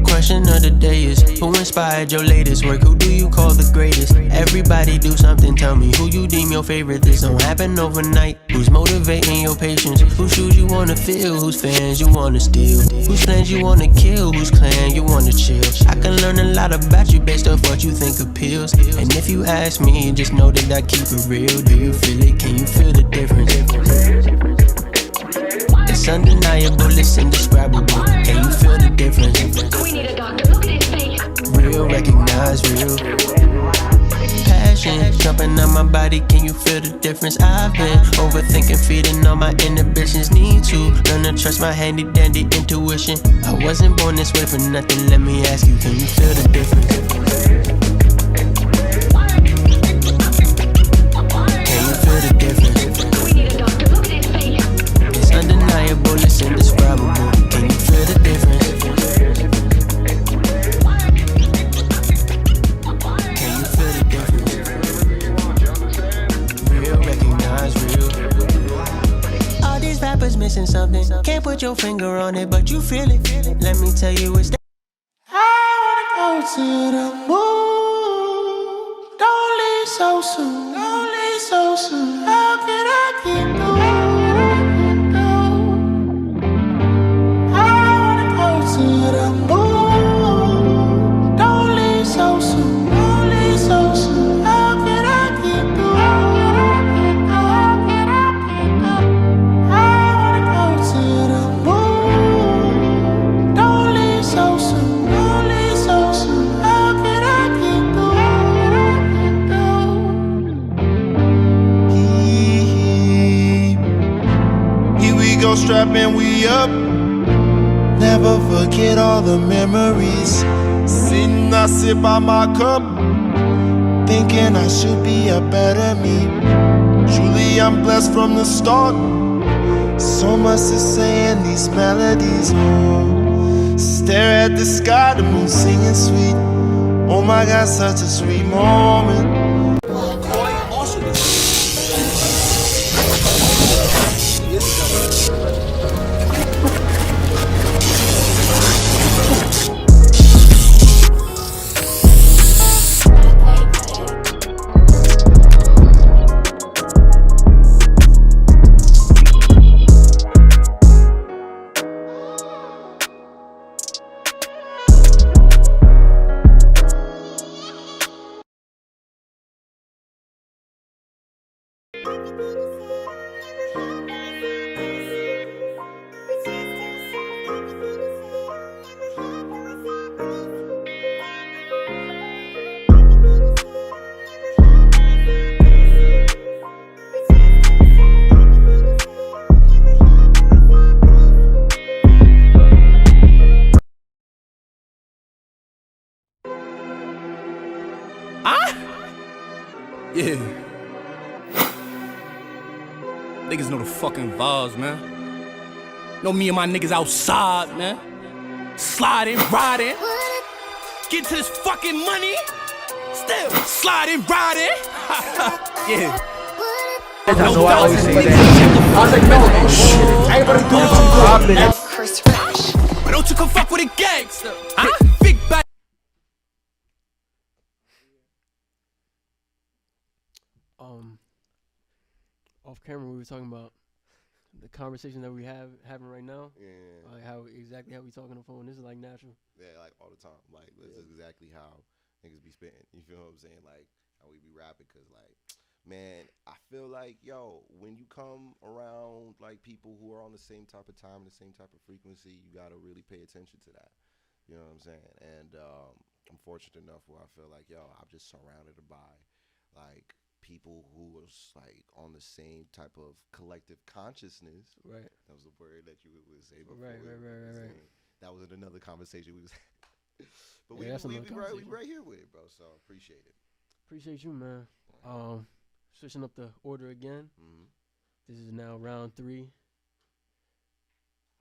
Question of the day is, who inspired your latest work? Who do you call the greatest? Everybody do something, tell me who you deem your favorite. This don't happen overnight. Who's motivating your patience? Whose shoes you wanna fill? Whose fans you wanna steal? Whose plans you wanna kill? Whose clan you wanna chill? I can learn a lot about you based off what you think appeals. And if you ask me, just know that I keep it real. Do you feel it? Can you feel the difference? It's undeniable, it's indescribable. Can you feel the difference? We need a doctor, look at his face. Real, recognize real. Passion, jumping on my body, can you feel the difference? I've been overthinking, feeding all my inhibitions. Need to learn to trust my handy dandy intuition. I wasn't born this way for nothing, let me ask you, can you feel the difference? Can you feel the difference? We need a doctor, look at his face. It's undeniable, it's indescribable. Can you feel the difference? Can you feel the difference? Real, recognize real. All these rappers missing something. Can't put your finger on it, but you feel it. Let me tell you, it's that. I wanna go to the moon. Don't leave so soon. Don't leave so soon. How can I get through? I wanna go to the moon. Don't leave so soon. Don't leave so soon. How can I get through? strap and we up. Never forget all the memories. Sitting, I sip on my cup, thinking I should be a better me. Truly, I'm blessed from the start. So much to say in these melodies. Oh, stare at the sky, the moon singing sweet. Oh my God, such a sweet moment. Yeah. Niggas know the fucking vibes, man. Know me and my niggas outside, man. Sliding, riding. Get to this fucking money. Still sliding, riding. Yeah. That's what I always say that. I was like, no, shit. Everybody do it from Chris Fresh. Why don't you come fuck with a gangster? Huh? Big bad. Off camera, we were talking about the conversation that we having right now. Yeah. Like how we talking on the phone. This is like natural. Yeah, like all the time. Like this is exactly how niggas be spitting. You feel what I'm saying? Like how we be rapping, cause like, man, I feel like when you come around like people who are on the same type of time and the same type of frequency, you gotta really pay attention to that. You know what I'm saying? And I'm fortunate enough where I feel like I'm just surrounded by like people who was like on the same type of collective consciousness. Right. That was the word that you would say before. Right. That was another conversation we was but Yeah, we right here with it, bro. So appreciate it. Appreciate you, man. Switching up the order again. Mm-hmm. This is now round 3.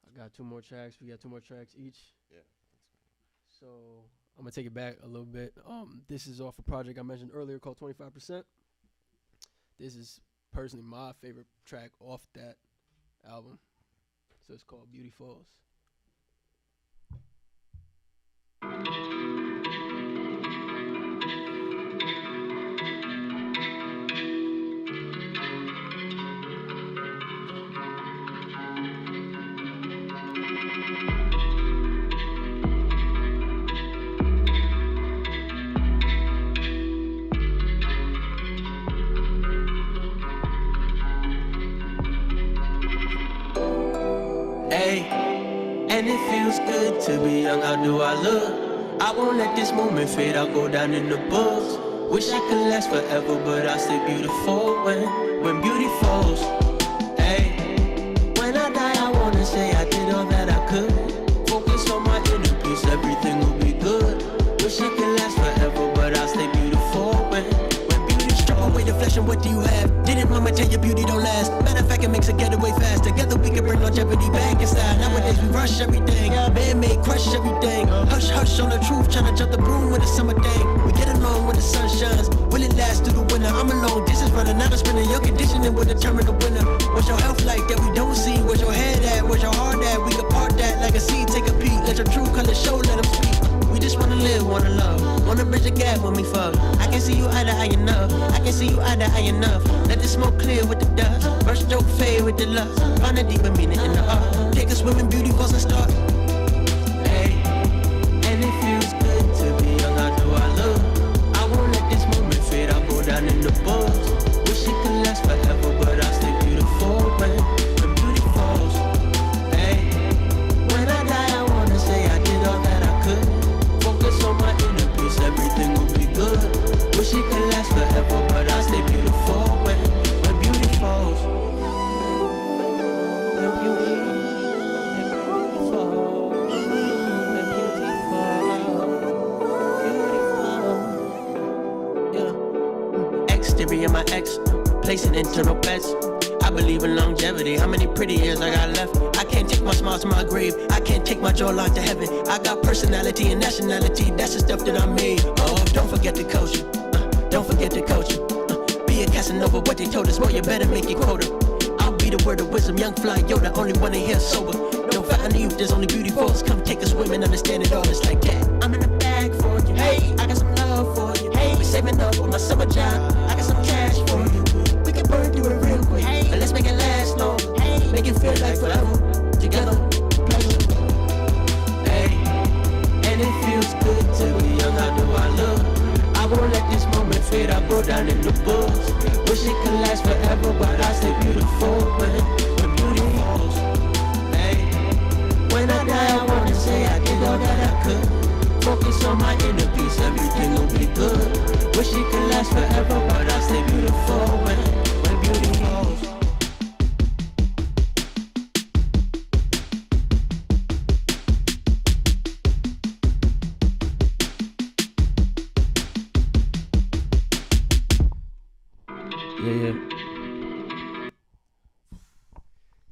I got 2 more tracks. We got 2 more tracks each. Yeah. So I'm gonna take it back a little bit. This is off a project I mentioned earlier called 25%. This is personally my favorite track off that album. So it's called Beauty Falls. And it feels good to be young, how do I look? I won't let this moment fade, I'll go down in the books. Wish I could last forever, but I stay beautiful when beauty falls. Hey, when I die, I wanna say I did all that I could. Focus on my inner peace, everything will be good. Wish I could last forever, but I stay beautiful when beauty strip away the flesh and what do you have? Didn't mama tell you beauty don't last? Matter of fact, it makes a getaway fast. Together we can bring longevity back inside. Nowadays we rush everything, man-made crush everything. Hush, hush on the truth, tryna jump the broom with a summer thing. We get along when the sun shines. Will it last through the winter? I'm alone, this is running out of spinning. Your conditioning will determine the winner. What's your health like that we don't see? Where's your head at? Where's your heart at? We can part that like a seed, take a peek. Let your true color show, let them speak. We just wanna live, wanna love. Wanna bridge a gap when we fuck. I can see you eye to eye enough. I can see you eye to eye enough. Let the smoke clear with the dust. First stroke fade with the lust. Find a deeper meaning in the art. Take a swim in beauty falls and start. Hey, and it feels good to be young, how do I look? I won't let this moment fade, I'll go down in the books. Wish it could last forever, but I stay beautiful when beauty falls. Hey, when I die, I wanna say I did all that I could. Focus on my inner peace, everything will be good. Wish it could last forever, but I stay beautiful when beauty falls. When beauty ex, placing internal bets. I believe in longevity. How many pretty years I got left? I can't take my smile to my grave. I can't take my jawline to heaven. I got personality and nationality. That's the stuff that I made. Oh, don't forget the culture. Don't forget the culture. Be a Casanova, what they told us. Boy, you better make it quota. I'll be the word of wisdom. Young fly, yo, the only one in here sober. Don't find the youth, there's only beauty for us. Come take us women, understand it all. It's like that. I'm in the bag for you. Hey, I got some love for you. Hey, we saving up on my summer job. I got some cash for you. We can burn through it real quick. Hey, and let's make it last long. Hey, make it feel like forever. Together, pleasure. Hey, and it feels good to be young. How do I look? I won't let this moment fade. I go down in the books. Wish it could last forever, but I stay beautiful when beauty falls. Hey, when I die, I wanna say I did all that I could. Focus on my inner peace, everything will be good. Wish it could last forever, but I stay beautiful when beauty falls.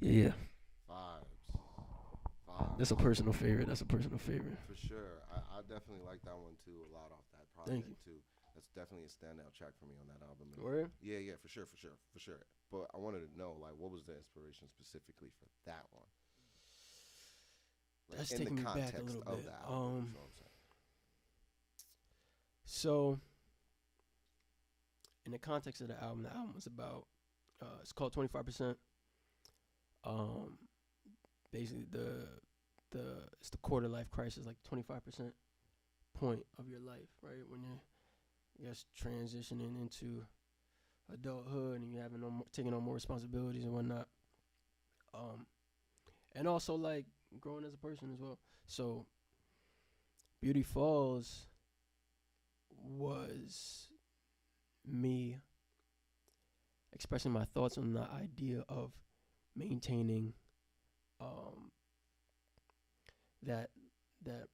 Yeah. Vibes. That's a personal favorite. For sure. I definitely like that one too a lot off that project. Thank you. Too. That's definitely a standout track for me on that album. Word? Yeah, for sure. But I wanted to know, like, what was the inspiration specifically for that one? Like, That's in taking the me back a context little of bit. the album, you know what I'm saying? So, in the context of the album was about, it's called 25%. Basically it's the quarter life crisis, like 25% point of your life, right? When you're, I guess, transitioning into adulthood and you having taking on more responsibilities and whatnot. And also like growing as a person as well. So Beauty Falls was me expressing my thoughts on the idea of maintaining that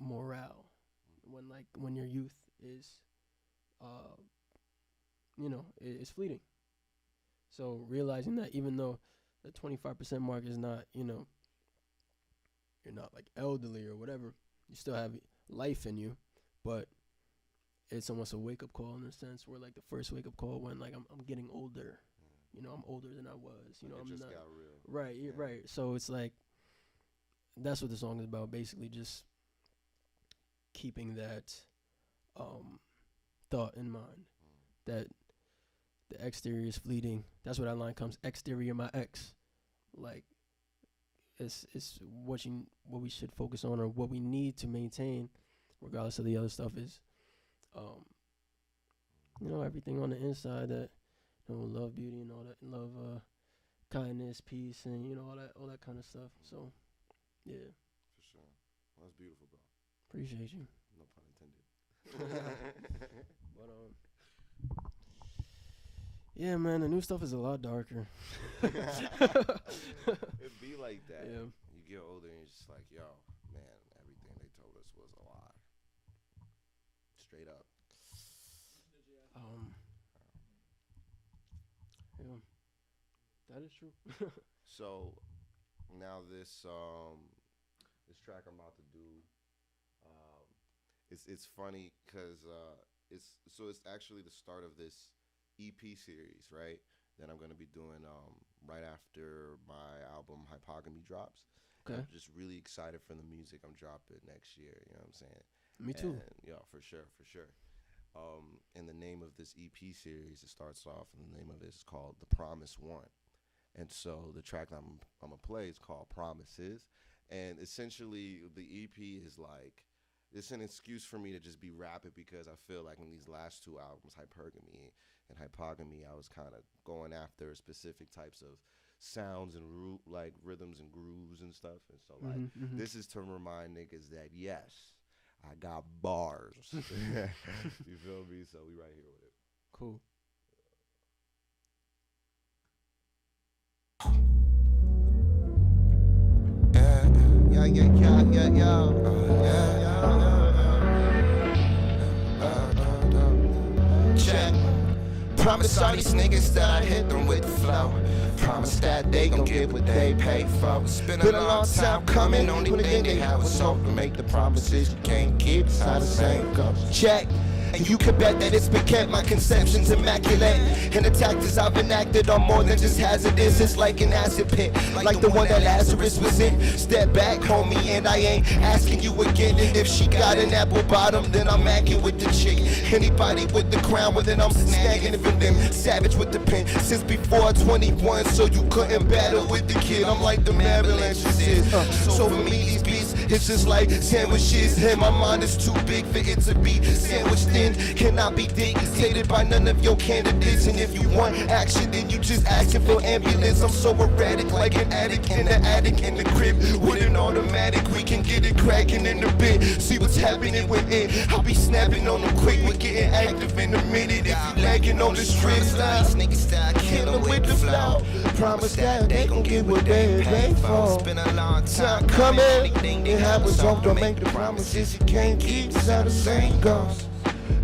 morale when your youth is is fleeting. So realizing that even though the 25% mark is not, you're not like elderly or whatever, you still have life in you, but it's almost a wake up call in a sense where like the first wake up call when like I'm getting older. I'm older than I was. Like I'm it just not got real. right. Yeah. Right. So it's like that's what the song is about. Basically, just keeping that thought in mind that the exterior is fleeting. That's where that line comes. Exterior, my ex. Like it's what we should focus on or what we need to maintain, regardless of the other stuff. Is everything on the inside that. Love, beauty, and all that. Love, kindness, peace, and all that kind of stuff. So, yeah. For sure. Well, that's beautiful, bro. Appreciate you. No pun intended. But yeah, man, the new stuff is a lot darker. It be like that. Yeah. You get older and you're just like, yo, man, everything they told us was a lie. Straight up. Yeah, that is true. So now this track I'm about to do, it's funny because it's actually the start of this EP series, right? That I'm gonna be doing right after my album Hypogamy drops. Okay. I'm just really excited for the music I'm dropping next year. You know what I'm saying? Me too. And, yeah, for sure. And the name of this EP series, it starts off, and the name of it is called The Promise One. And so the track I'm gonna play is called Promises. And essentially, the EP is like, it's an excuse for me to just be rapping because I feel like in these last two albums, Hypergamy and Hypogamy, I was kind of going after specific types of sounds and like rhythms and grooves and stuff. And so like, this is to remind niggas that yes, I got bars. You feel me? So we right here with it. Cool. Check. Promise all these niggas that I hit them with the flow. Promise that they gon' get what they pay for. It's been a long time coming. Only thing they have was hope to make the promises you can't keep. It's how the same goes. Check. And you can bet that it's been kept, my conception's immaculate. And the tactics I've enacted are more than just hazardous. It's like an acid pit, like the one that Lazarus was in. Step back, homie, and I ain't asking you again. And if she got an apple bottom, then I'm acting with the chick. Anybody with the crown, well then I'm snagging it from them. Savage with the pen, since before 21, so you couldn't battle with the kid. I'm like the avalanches is. So for me, these beats, it's just like sandwiches. And my mind is too big for it to be sandwiched in. Cannot be dictated by none of your candidates. And if you want action, then you just asking for ambulance. I'm so erratic, like an addict in the attic in the crib. With an automatic, we can get it cracking in the bed. See what's happening with it. I'll be snapping on them quick. We're getting active in a minute. If you lagging on the strip line, niggas that kill them with the flow. Promise that they gon' get what they pay for. It's been a long time coming. They have us off, don't make the promises you can't keep. That's how the saying goes.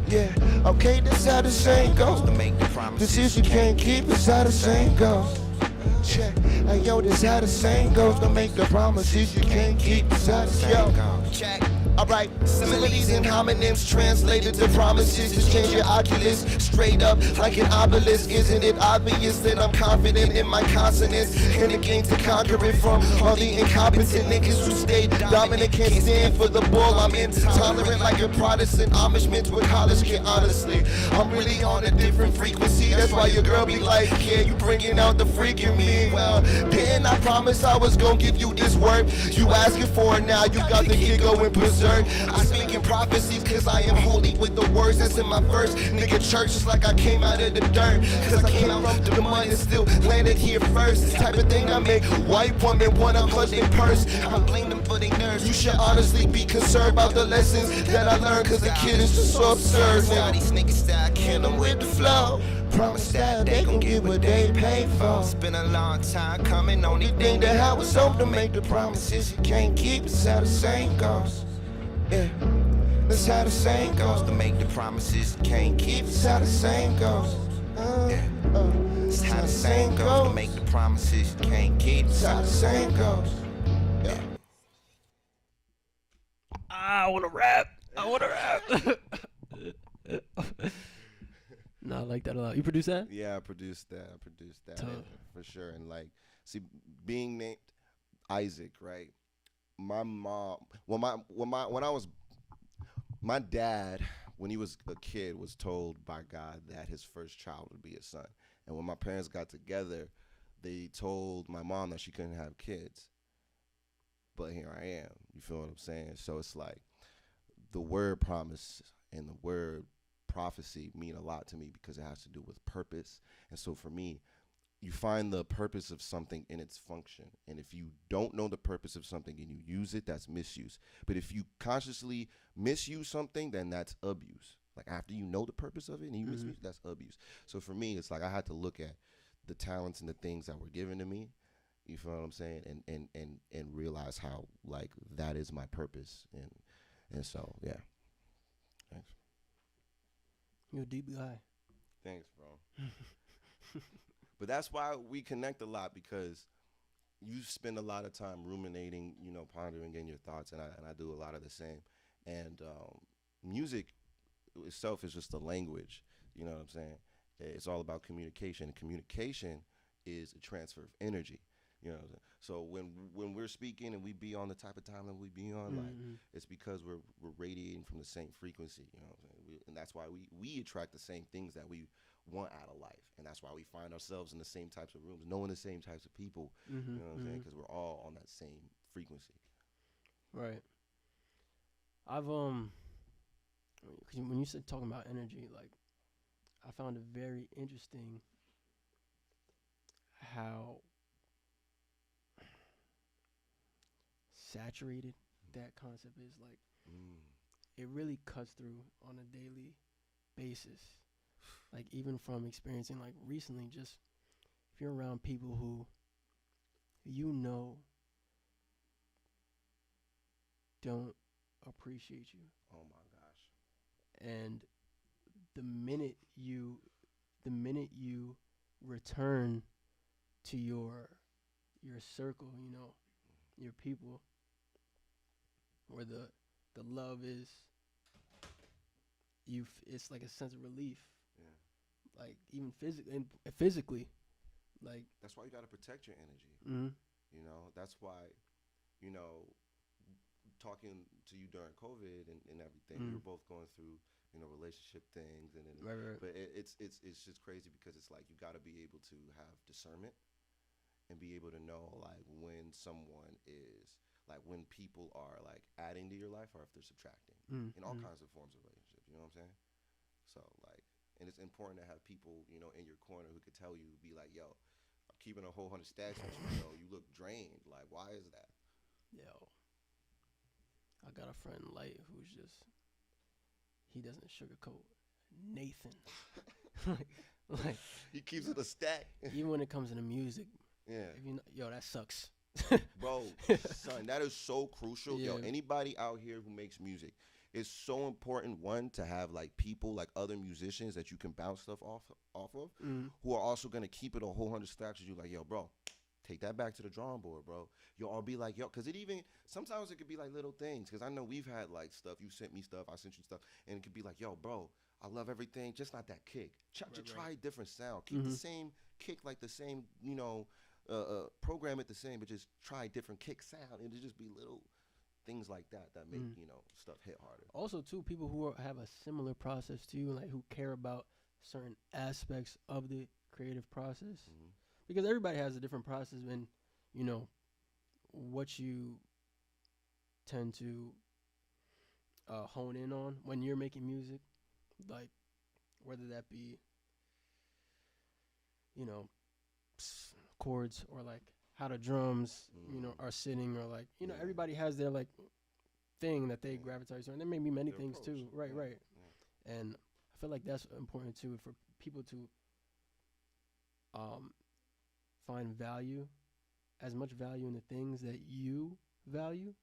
Yeah, okay, that's how the saying goes. To make the promises you can't keep, that's how the saying goes. Check, hey yo, that's how the saying goes. To make the promises you can't keep, that's how the saying goes. Check. Alright, similes and homonyms translated to promises to change your oculus straight up like an obelisk. Isn't it obvious that I'm confident in my consonants and the game to conquer it from all the incompetent niggas who stay dominant, can't stand for the bull. I'm intolerant like a Protestant Amish meant to a college kid. Honestly, I'm really on a different frequency. That's why your girl be like, yeah, you bringing out the freak in me. Well, didn't I promise I was gonna give you this work? You asking for it now, you got the kid going berserk. I speak in prophecies cause I am holy with the words that's in my verse. Nigga, church is like I came out of the dirt. Cause I came out from the mud and still landed here first. This type of thing I make white woman wanna clutch their purse. I blame them for their nerves. You should honestly be concerned about the lessons that I learned. Cause the kid is just so absurd. Now these niggas that I kill them with the flow. Promise that they gon' get what they pay for. It's been a long time coming. Only thing that I was hope to make the promises you can't keep. It's how the saying goes. Yeah, that's how the saying goes. To make the promises you can't keep. It's how the saying goes. Yeah, it's how the saying goes. To make the promises you can't keep. It's how the saying goes. Yeah. I wanna rap. No, I like that a lot. You produce that? Yeah, I produced that. Tough. For sure. And like, see, being named Isaac, right? My mom, my dad, when he was a kid, was told by God that his first child would be his son. And when my parents got together, they told my mom that she couldn't have kids. But here I am. You feel what I'm saying? So it's like the word promise and the word prophecy mean a lot to me because it has to do with purpose. And so for me, you find the purpose of something in its function. And if you don't know the purpose of something and you use it, that's misuse. But if you consciously misuse something, then that's abuse. Like after you know the purpose of it and you misuse, that's abuse. So for me, it's like I had to look at the talents and the things that were given to me. You feel what I'm saying? And realize how like that is my purpose. And so yeah. Thanks. You're a deep guy. Thanks, bro. But that's why we connect a lot, because you spend a lot of time ruminating, you know, pondering in your thoughts, and I do a lot of the same. And music itself is just a language, you know what I'm saying? It's all about communication, and communication is a transfer of energy, you know what I'm saying? So when we're speaking and we be on the type of time that we be on, like it's because we're radiating from the same frequency, you know what I'm saying? And that's why we attract the same things that we want out of life, and that's why we find ourselves in the same types of rooms, knowing the same types of people, you know what I'm saying? Because we're all on that same frequency. Right. I've cause when you said talking about energy, like I found it very interesting how saturated that concept is. Like it really cuts through on a daily basis. Like even from experiencing like recently, just if you're around people who you know don't appreciate you. Oh my gosh. And the minute you the minute you return to your circle, your people, where the love is, it's like a sense of relief. Yeah. Like even physically, like That's why you gotta protect your energy. mhm. That's why, talking to you during COVID and everything, we were both going through, relationship things, and Right. but it's just crazy because it's like you got to be able to have discernment and be able to know like when someone is like when people are like adding to your life or if they're subtracting in all kinds of forms of relationships. You know what I'm saying? So like, and it's important to have people in your corner who could tell you, be like, yo, I'm keeping a whole 100 stacks with you. You look drained. Like, why is that? Yo, I got a friend Light who's he doesn't sugarcoat Nathan. like He keeps it a stack. even when it comes to the music, Yeah. yo, that sucks. Bro, son, that is so crucial. Yo, Yeah. anybody out here who makes music, it's so important, one, to have like people, like other musicians that you can bounce stuff off of, who are also gonna keep it a whole 100 stacks with you. Like, yo, bro, take that back to the drawing board, bro. Yo, I'll be like, yo, because sometimes it could be like little things. Because I know we've had like stuff. You sent me stuff, I sent you stuff, and it could be like, yo, bro, I love everything, just not that kick. Try a different sound. Keep the same kick, like the same, program it the same, but just try different kick sound. And it just be little things like that make stuff hit harder. Also, too, people who have a similar process to you, like who care about certain aspects of the creative process, because everybody has a different process, and what you tend to hone in on when you're making music, like whether that be chords or like how the drums are sitting, or like everybody has their like thing that they gravitate to, and there may be many Their things approach. too, right. And I feel like that's important too, for people to find value, as much value in the things that you value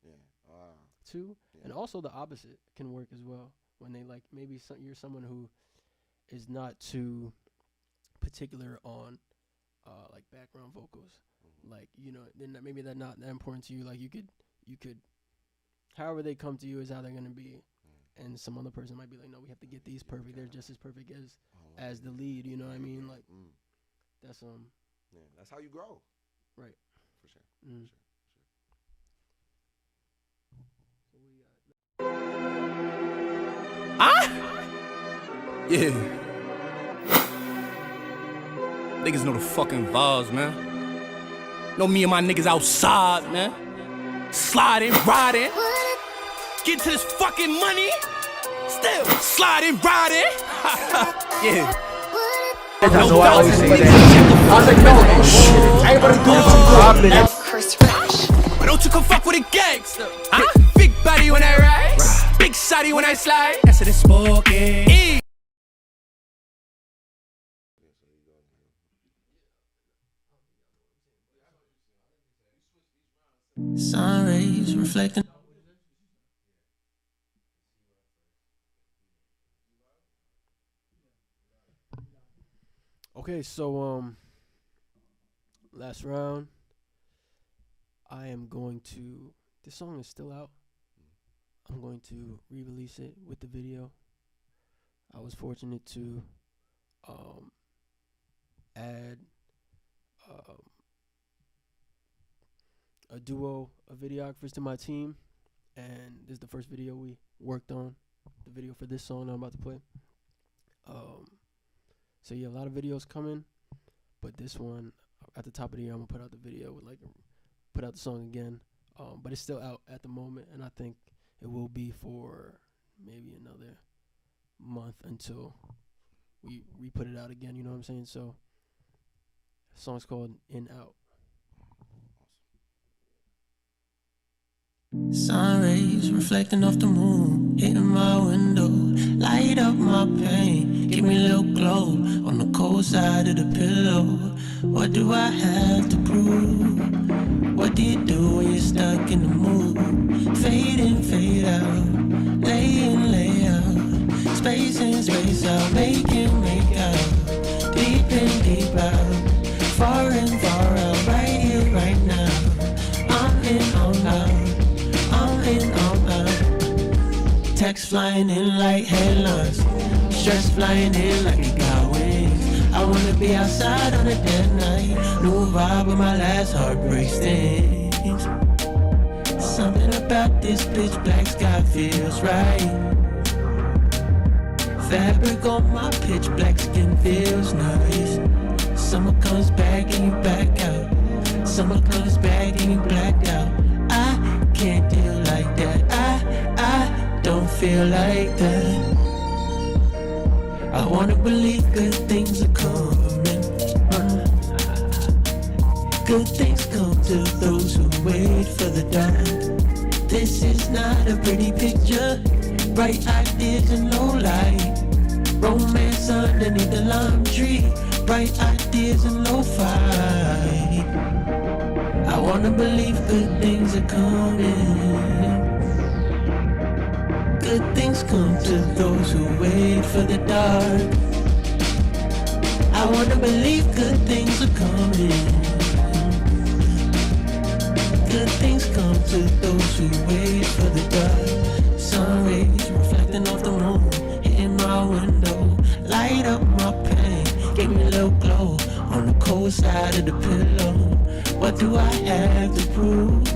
too. And also the opposite can work as well, when they like maybe you're someone who is not too particular on like background vocals, like maybe they're not that important to you. Like you could however they come to you is how they're gonna be, and some other person might be like, no, we have to get these perfect. They're just as perfect as the lead. You know what I mean? Like that's that's how you grow. Right. For sure. Yeah. Niggas know the fucking vibes, man. Know me and my niggas outside, man. Sliding, riding. Get to this fucking money. Still sliding, riding. Yeah. That's why I always say that. I was like, no, shit. Everybody doing some dropping. Chris Fresh. Why don't you come fuck with the gangsta? Huh? Big body when I ride. Big shotty when I slide. That's it, it's smoking. Sun rays reflecting. Okay, so last round. I am going to. This song is still out. I'm going to re-release it with the video. I was fortunate to add a duo of videographers to my team, and this is the first video we worked on. The video for this song I'm about to play. So yeah, a lot of videos coming, but this one at the top of the year I'm gonna put out the video with put out the song again. But it's still out at the moment, and I think it will be for maybe another month until we put it out again. You know what I'm saying? So the song's called In Out. Sun rays reflecting off the moon, hitting my window, light up my pain, give me a little glow on the cold side of the pillow. What do I have to prove? What do you do when you're stuck in the mood? Fade in, fade out, lay in, lay out, space in, space out, make in, make out. Stacks flying in like headlines. Stress flying in like it got wings. I wanna be outside on a dead night. New vibe with my last heartbreak stings. Something about this pitch black sky feels right. Fabric on my pitch black skin feels nice. Summer comes back and you back out. Summer comes back and you black out. I can't deal like that. I don't feel like that. I wanna believe good things are coming. Good things come to those who wait for the dark. This is not a pretty picture. Bright ideas and low light. Romance underneath the lime tree. Bright ideas and low fight. I wanna believe good things are coming. Good things come to those who wait for the dark. I wanna believe good things are coming. Good things come to those who wait for the dark. Sun rays reflecting off the moon, hitting my window, light up my pain, give me a little glow on the cold side of the pillow. What do I have to prove?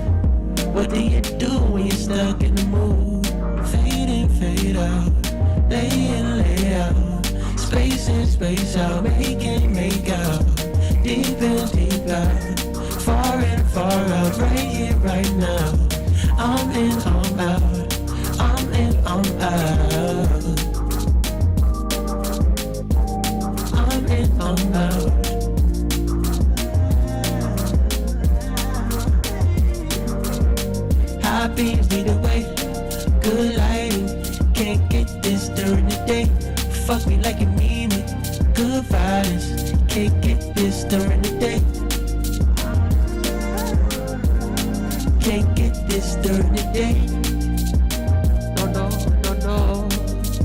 What do you do when you're stuck in the mood? Fade in, fade out, lay in, lay out, space in, space out, make in, make out, deep in, deep out, far in, far out, right here, right now. I'm in, I'm out, I'm in, I'm out. I'm in, I'm out. High beams lead the way, good lighting, can't get this during the day. Fuck me like you mean it, good vibes, can't get this during the day. Can't get this during the day. No, no, no, no.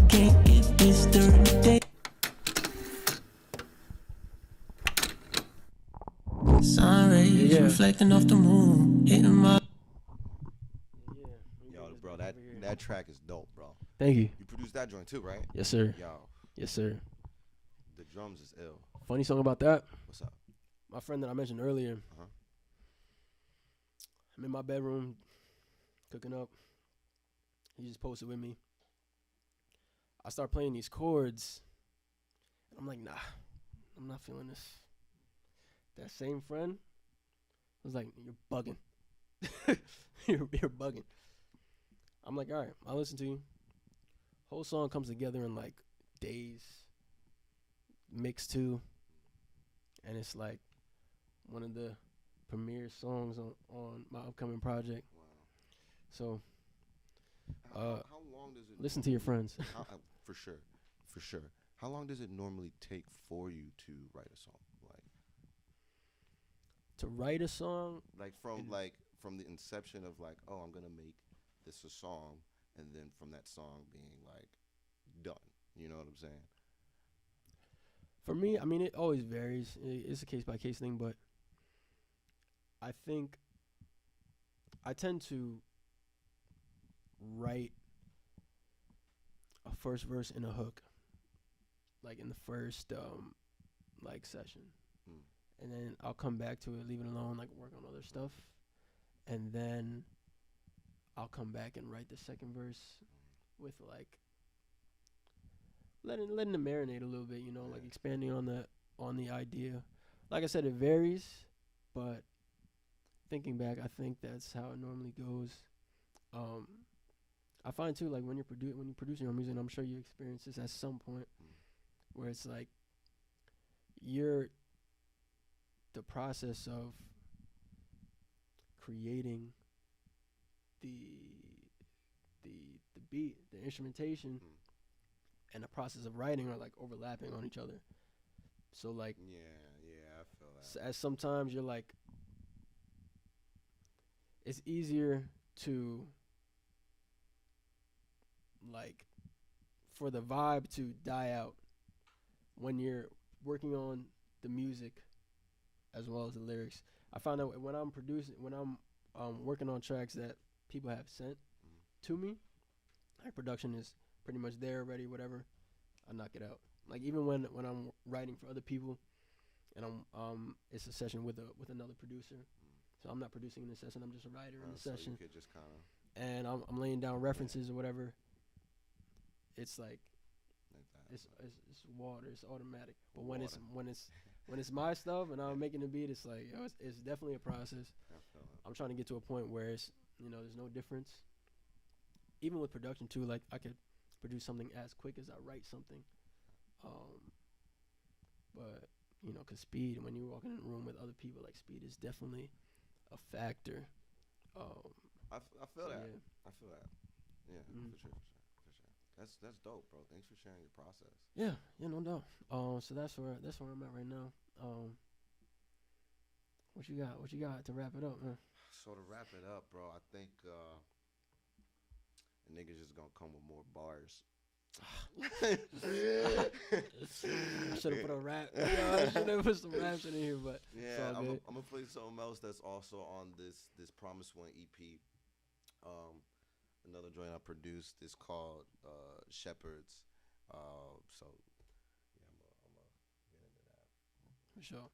Can't get this during the day. Sun rays reflecting off the moon, hitting my. Yo, bro, that track is dope, bro. Thank you. You produced that joint too, right? Yes, sir. Yo, Yes, sir. the drums is ill. Funny song about that. What's up? My friend that I mentioned earlier. Uh-huh. I'm in my bedroom, cooking up. He just posted with me. I start playing these chords. And I'm like, nah, I'm not feeling this. That same friend was like, you're bugging. you're bugging. I'm like, all right, I'll listen to you. Whole song comes together in like days, mixed too. And it's like one of the premiere songs on my upcoming project. Wow. So, How long does it? listen to your friends. For sure. How long does it normally take for you to write a song? To write a song, From the inception of like, oh, I'm gonna make this a song, and then from that song being like done. You know what I'm saying? for me, I mean, it always varies. It's a case by case thing, but I think I tend to write a first verse and a hook, like in the first like session, and then I'll come back to it, leave it alone, like work on other stuff, and then I'll come back and write the second verse with like letting it marinate a little bit, you know, like expanding on the idea. Like I said, it varies, but thinking back, I think that's how it normally goes. I find too, like when you're producing your music, and I'm sure you experience this at some point, where it's like the process of creating the beat, the instrumentation, and the process of writing are like overlapping on each other. So like, I feel that. as sometimes you're like, it's easier to like for the vibe to die out when you're working on the music as well as the lyrics. I found out when I'm working on tracks that people have sent to me, like production is pretty much there already, whatever, I knock it out. Like even when I'm writing for other people, and it's a session with another producer, so I'm not producing in the session. I'm just a writer in the so session. You could just kind of. And I'm laying down references or whatever. It's like it's water. It's automatic. But when it's my stuff and I'm making the beat, it's like it's definitely a process. I'm trying to get to a point where it's there's no difference. Even with production too, like I could produce something as quick as I write something. But cause speed, when you're walking in a room with other people, like speed is definitely a factor. I feel that. Yeah. I feel that. Yeah, for sure. That's dope, bro. Thanks for sharing your process. Yeah, no doubt. So that's where I'm at right now. What you got to wrap it up, man? So to wrap it up, bro, I think a nigga's just gonna come with more bars. I should have put a rap. I should have put some raps in here, but yeah, I'm gonna play something else that's also on this Promise One EP. Another joint I produced is called Shepherds. So yeah, I'm gonna get into that. For sure.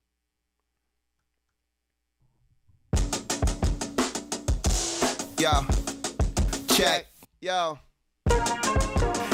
Yo, check, yo.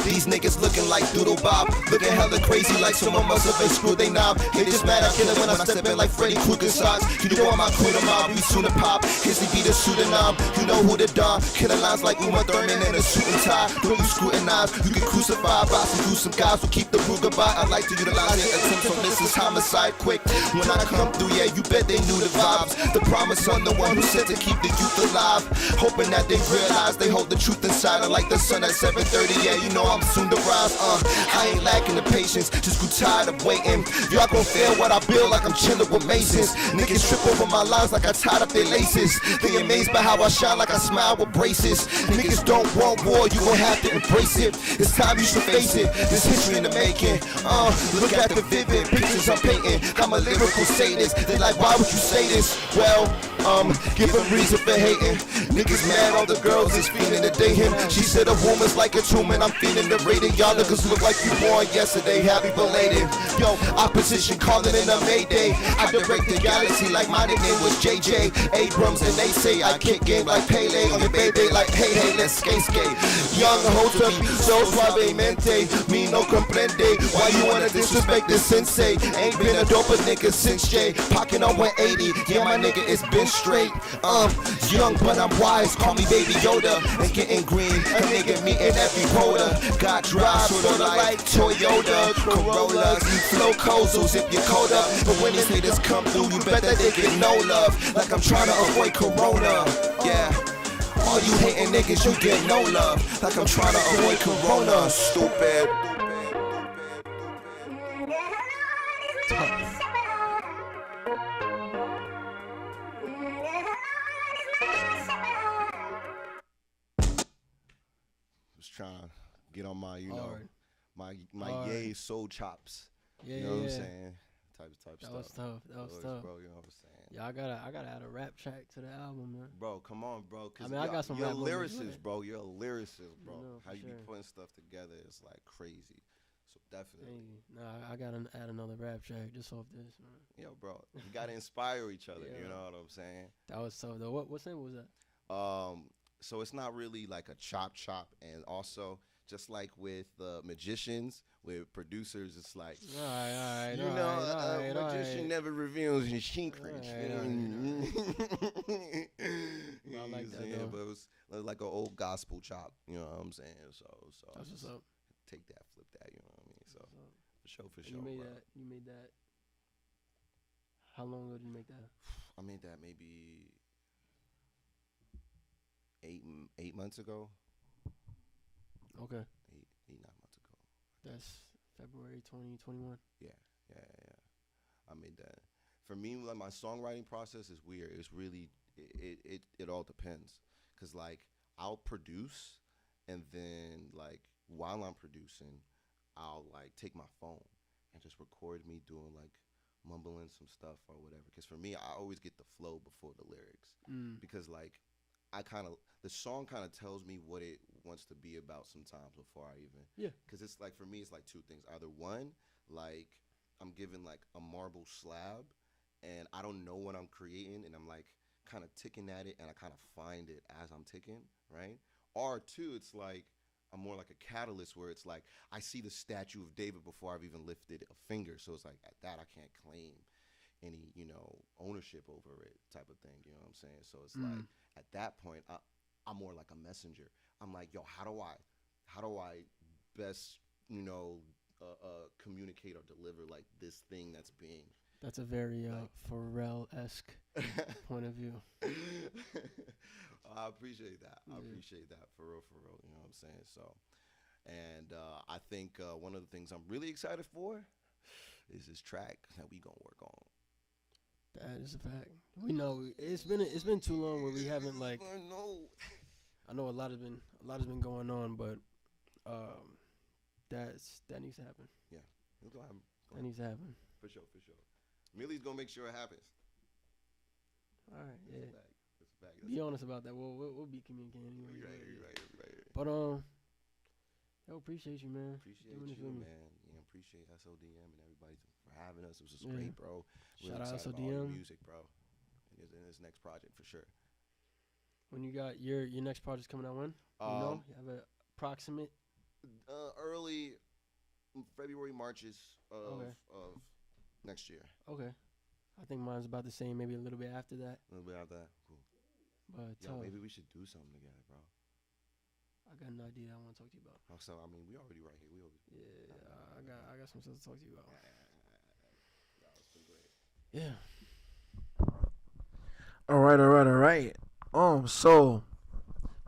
These niggas looking like Doodle Bob, looking hella crazy like someone must have been screwed they knob. Hit this mad, I kill it when I step in like Freddy Krueger socks. You know I'm my queen of mob, we soon to pop. Hizzy be the pseudonym, you know who the Don. Killer lines like Uma Thurman in a suit and tie. Don't you scrutinize, you get crucified by some gruesome guys who keep the Ruger by. I like to utilize it, attempts on this is homicide quick. When I come through, yeah, you bet they knew the vibes. The promise on the one who said to keep the youth alive. Hoping that they realize they hold the truth inside. Like the sun at 7:30, yeah, you know I'm soon to rise. I ain't lacking the patience, just grew tired of waiting. Y'all gon' feel what I build like I'm chillin' with Masons. Niggas trip over my lines like I tied up their laces. They amazed by how I shine like I smile with braces. Niggas don't want war, you gon' have to embrace it. It's time you should face it, there's history in the making. Look at the vivid pictures I'm painting. I'm a lyrical sadist, they like why would you say this? Well, give them reason for hating. Niggas mad, all the girls is feeling to date him. She said a woman's like a tomb and I'm feeling the rating. Y'all niggas look like you born yesterday, happy belated. Yo, opposition calling in a mayday. I direct the galaxy like my nickname was JJ Abrams. And they say I kick game like Pele. On your baby like hey, let's skate. Young hoes to me, so suavemente. Me no comprende. Why you wanna disrespect the sensei? Ain't been a doper nigga since J. Pockin' on 180, yeah my nigga it's been straight. Young but I'm wise, call me Baby Yoda. And getting green, a nigga meeting every quota. Got drive, sorta like Toyota, Corollas, flow coasals if you're cold up. But when these haters come through, you bet that they get no love. Like I'm trying to avoid Corona, yeah. All you hating niggas, you get no love. Like I'm trying to avoid Corona, stupid. Just trying to get on my, Hard. my yay soul chops. Yeah, you know what I'm yeah. saying? Type That stuff. was tough. That was tough. Bro, you know what I'm saying? Yeah, I gotta add a rap track to the album, man. Bro, come on, bro. Cause I mean, I got some you're a rap lyrics, lyricist, bro. You're a lyricist, bro. No, How for you be sure. putting stuff together is like crazy. So definitely. Nah, I gotta add another rap track just off this, man. Yo, bro, you gotta inspire each other. You Yeah. know what I'm saying? That was tough though. What sample was that? So it's not really like a chop, and also just like with magicians, with producers, it's like All right. you know, a magician never reveals his secrets. Alright. You know I what like I'm that, saying? though. But it was like an old gospel chop. You know what I'm saying? So That's what's up. take that, flip that. You know what I mean? So What's up. for And sure. You bro. made that. How long ago did you make that? I made that maybe 8 months ago. Okay. 9 months ago. That's February 2021. Yeah. I made that. For me, like my songwriting process is weird. It's really it all depends, cause like I'll produce, and then like while I'm producing, I'll like take my phone and just record me doing like mumbling some stuff or whatever. Cause for me, I always get the flow before the lyrics, because like the song kind of tells me wants to be about sometimes before I even. Yeah. Because it's like, for me, it's like two things. Either one, like I'm given like a marble slab and I don't know what I'm creating and I'm like kind of ticking at it and I kind of find it as I'm ticking, right? Or two, it's like I'm more like a catalyst where it's like I see the statue of David before I've even lifted a finger. So it's like at that I can't claim any, ownership over it type of thing. You know what I'm saying? So it's like at that point, I'm more like a messenger. I'm like, yo, how do I best, communicate or deliver like this thing that's being. That's a very Pharrell-esque point of view. I appreciate that. I appreciate that for real. You know what I'm saying? So, and I think one of the things I'm really excited for is this track that we gonna work on. That is a fact. We know it's been too long where we haven't like. I know a lot has been going on, but that needs to happen. Yeah, it's gonna happen. That needs to happen. For sure. Millie's gonna make sure it happens. All right, yeah. It's a fact. Be honest about that. We'll be communicating anyway. You're right. But yo, appreciate you, man. Appreciate you, man. Yeah, appreciate SODM and everybody for having us. It was just great, bro. Shout out excited about all your SODM. music, bro. In this next project for sure. When you got your next project's coming out when? You have an approximate? Early February, Marches of next year. Okay. I think mine's about the same, maybe a little bit after that. A little bit after that. Cool. But maybe we should do something together, bro. I got an idea I want to talk to you about. So I mean, we already right here. I got some stuff to talk to you about. It's been great. Yeah. All right. So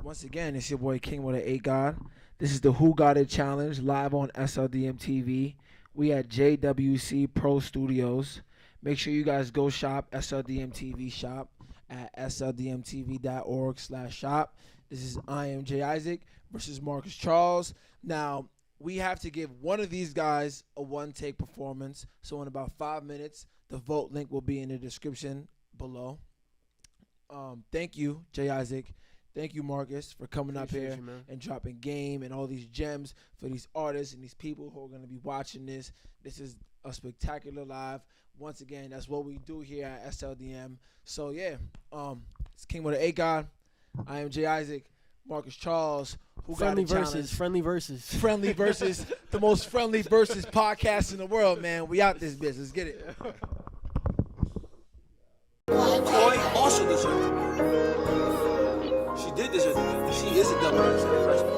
once again, it's your boy King with an 8 God. This is the Who Got It Challenge live on SLDM TV. We at JWC Pro Studios. Make sure you guys go shop SLDM TV shop at sldmtv.org/shop. This is IamJisaak versus Marcus Charles. Now, we have to give one of these guys a one-take performance. So in about 5 minutes, the vote link will be in the description below. Thank you, Jisaak. Thank you, Marcus, for coming up here and dropping game and all these gems for these artists and these people who are going to be watching this. This is a spectacular live. Once again, that's what we do here at SLDM. So, yeah, it's King with an 8 God. I am Jisaak, Marcus Charles. Who friendly got versus, friendly versus. Friendly versus, the most friendly versus podcast in the world, man. We out this bitch. Let's get it. Chloe also deserved it. She did deserve it. She is a double freshman.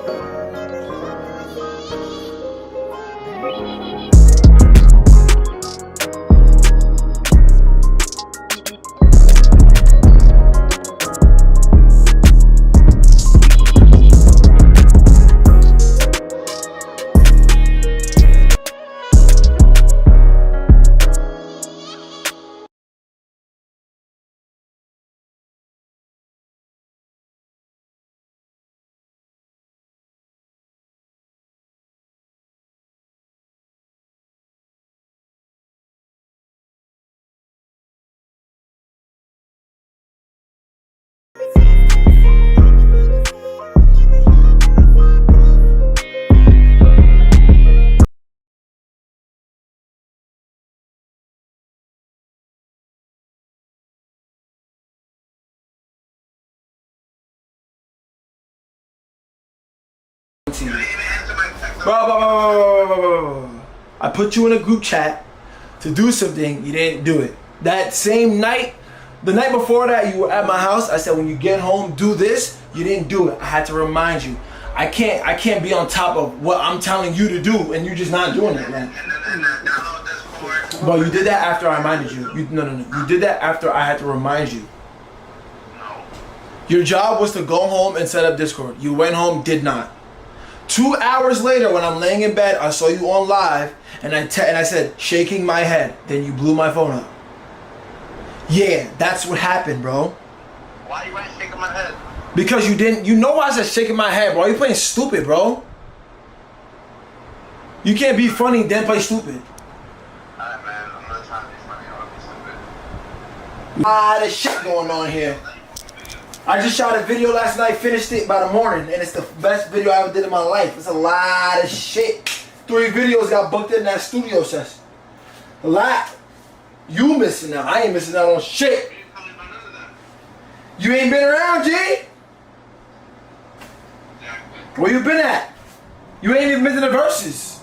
Bro. I put you in a group chat to do something. You didn't do it. That same night, the night before that, you were at my house. I said, when you get home, do this. You didn't do it. I had to remind you. I can't be on top of what I'm telling you to do, and you're just not doing it, man. Bro, you did that after I reminded you. No. You did that after I had to remind you. Your job was to go home and set up Discord. You went home, did not. 2 hours later, when I'm laying in bed, I saw you on live, and I said, shaking my head. Then you blew my phone up. Yeah, that's what happened, bro. Why you weren't shaking my head? Because you didn't. You know why I said shaking my head, bro. You playing stupid, bro. You can't be funny then play stupid. Alright, man. I'm not trying to be funny. I want to be stupid. There's shit going on here. I just shot a video last night, finished it by the morning, and it's the best video I ever did in my life. It's a lot of shit. 3 videos got booked in that studio session. A lot. You missing out. I ain't missing out on shit. You ain't been around, G? Where you been at? You ain't even been to the verses.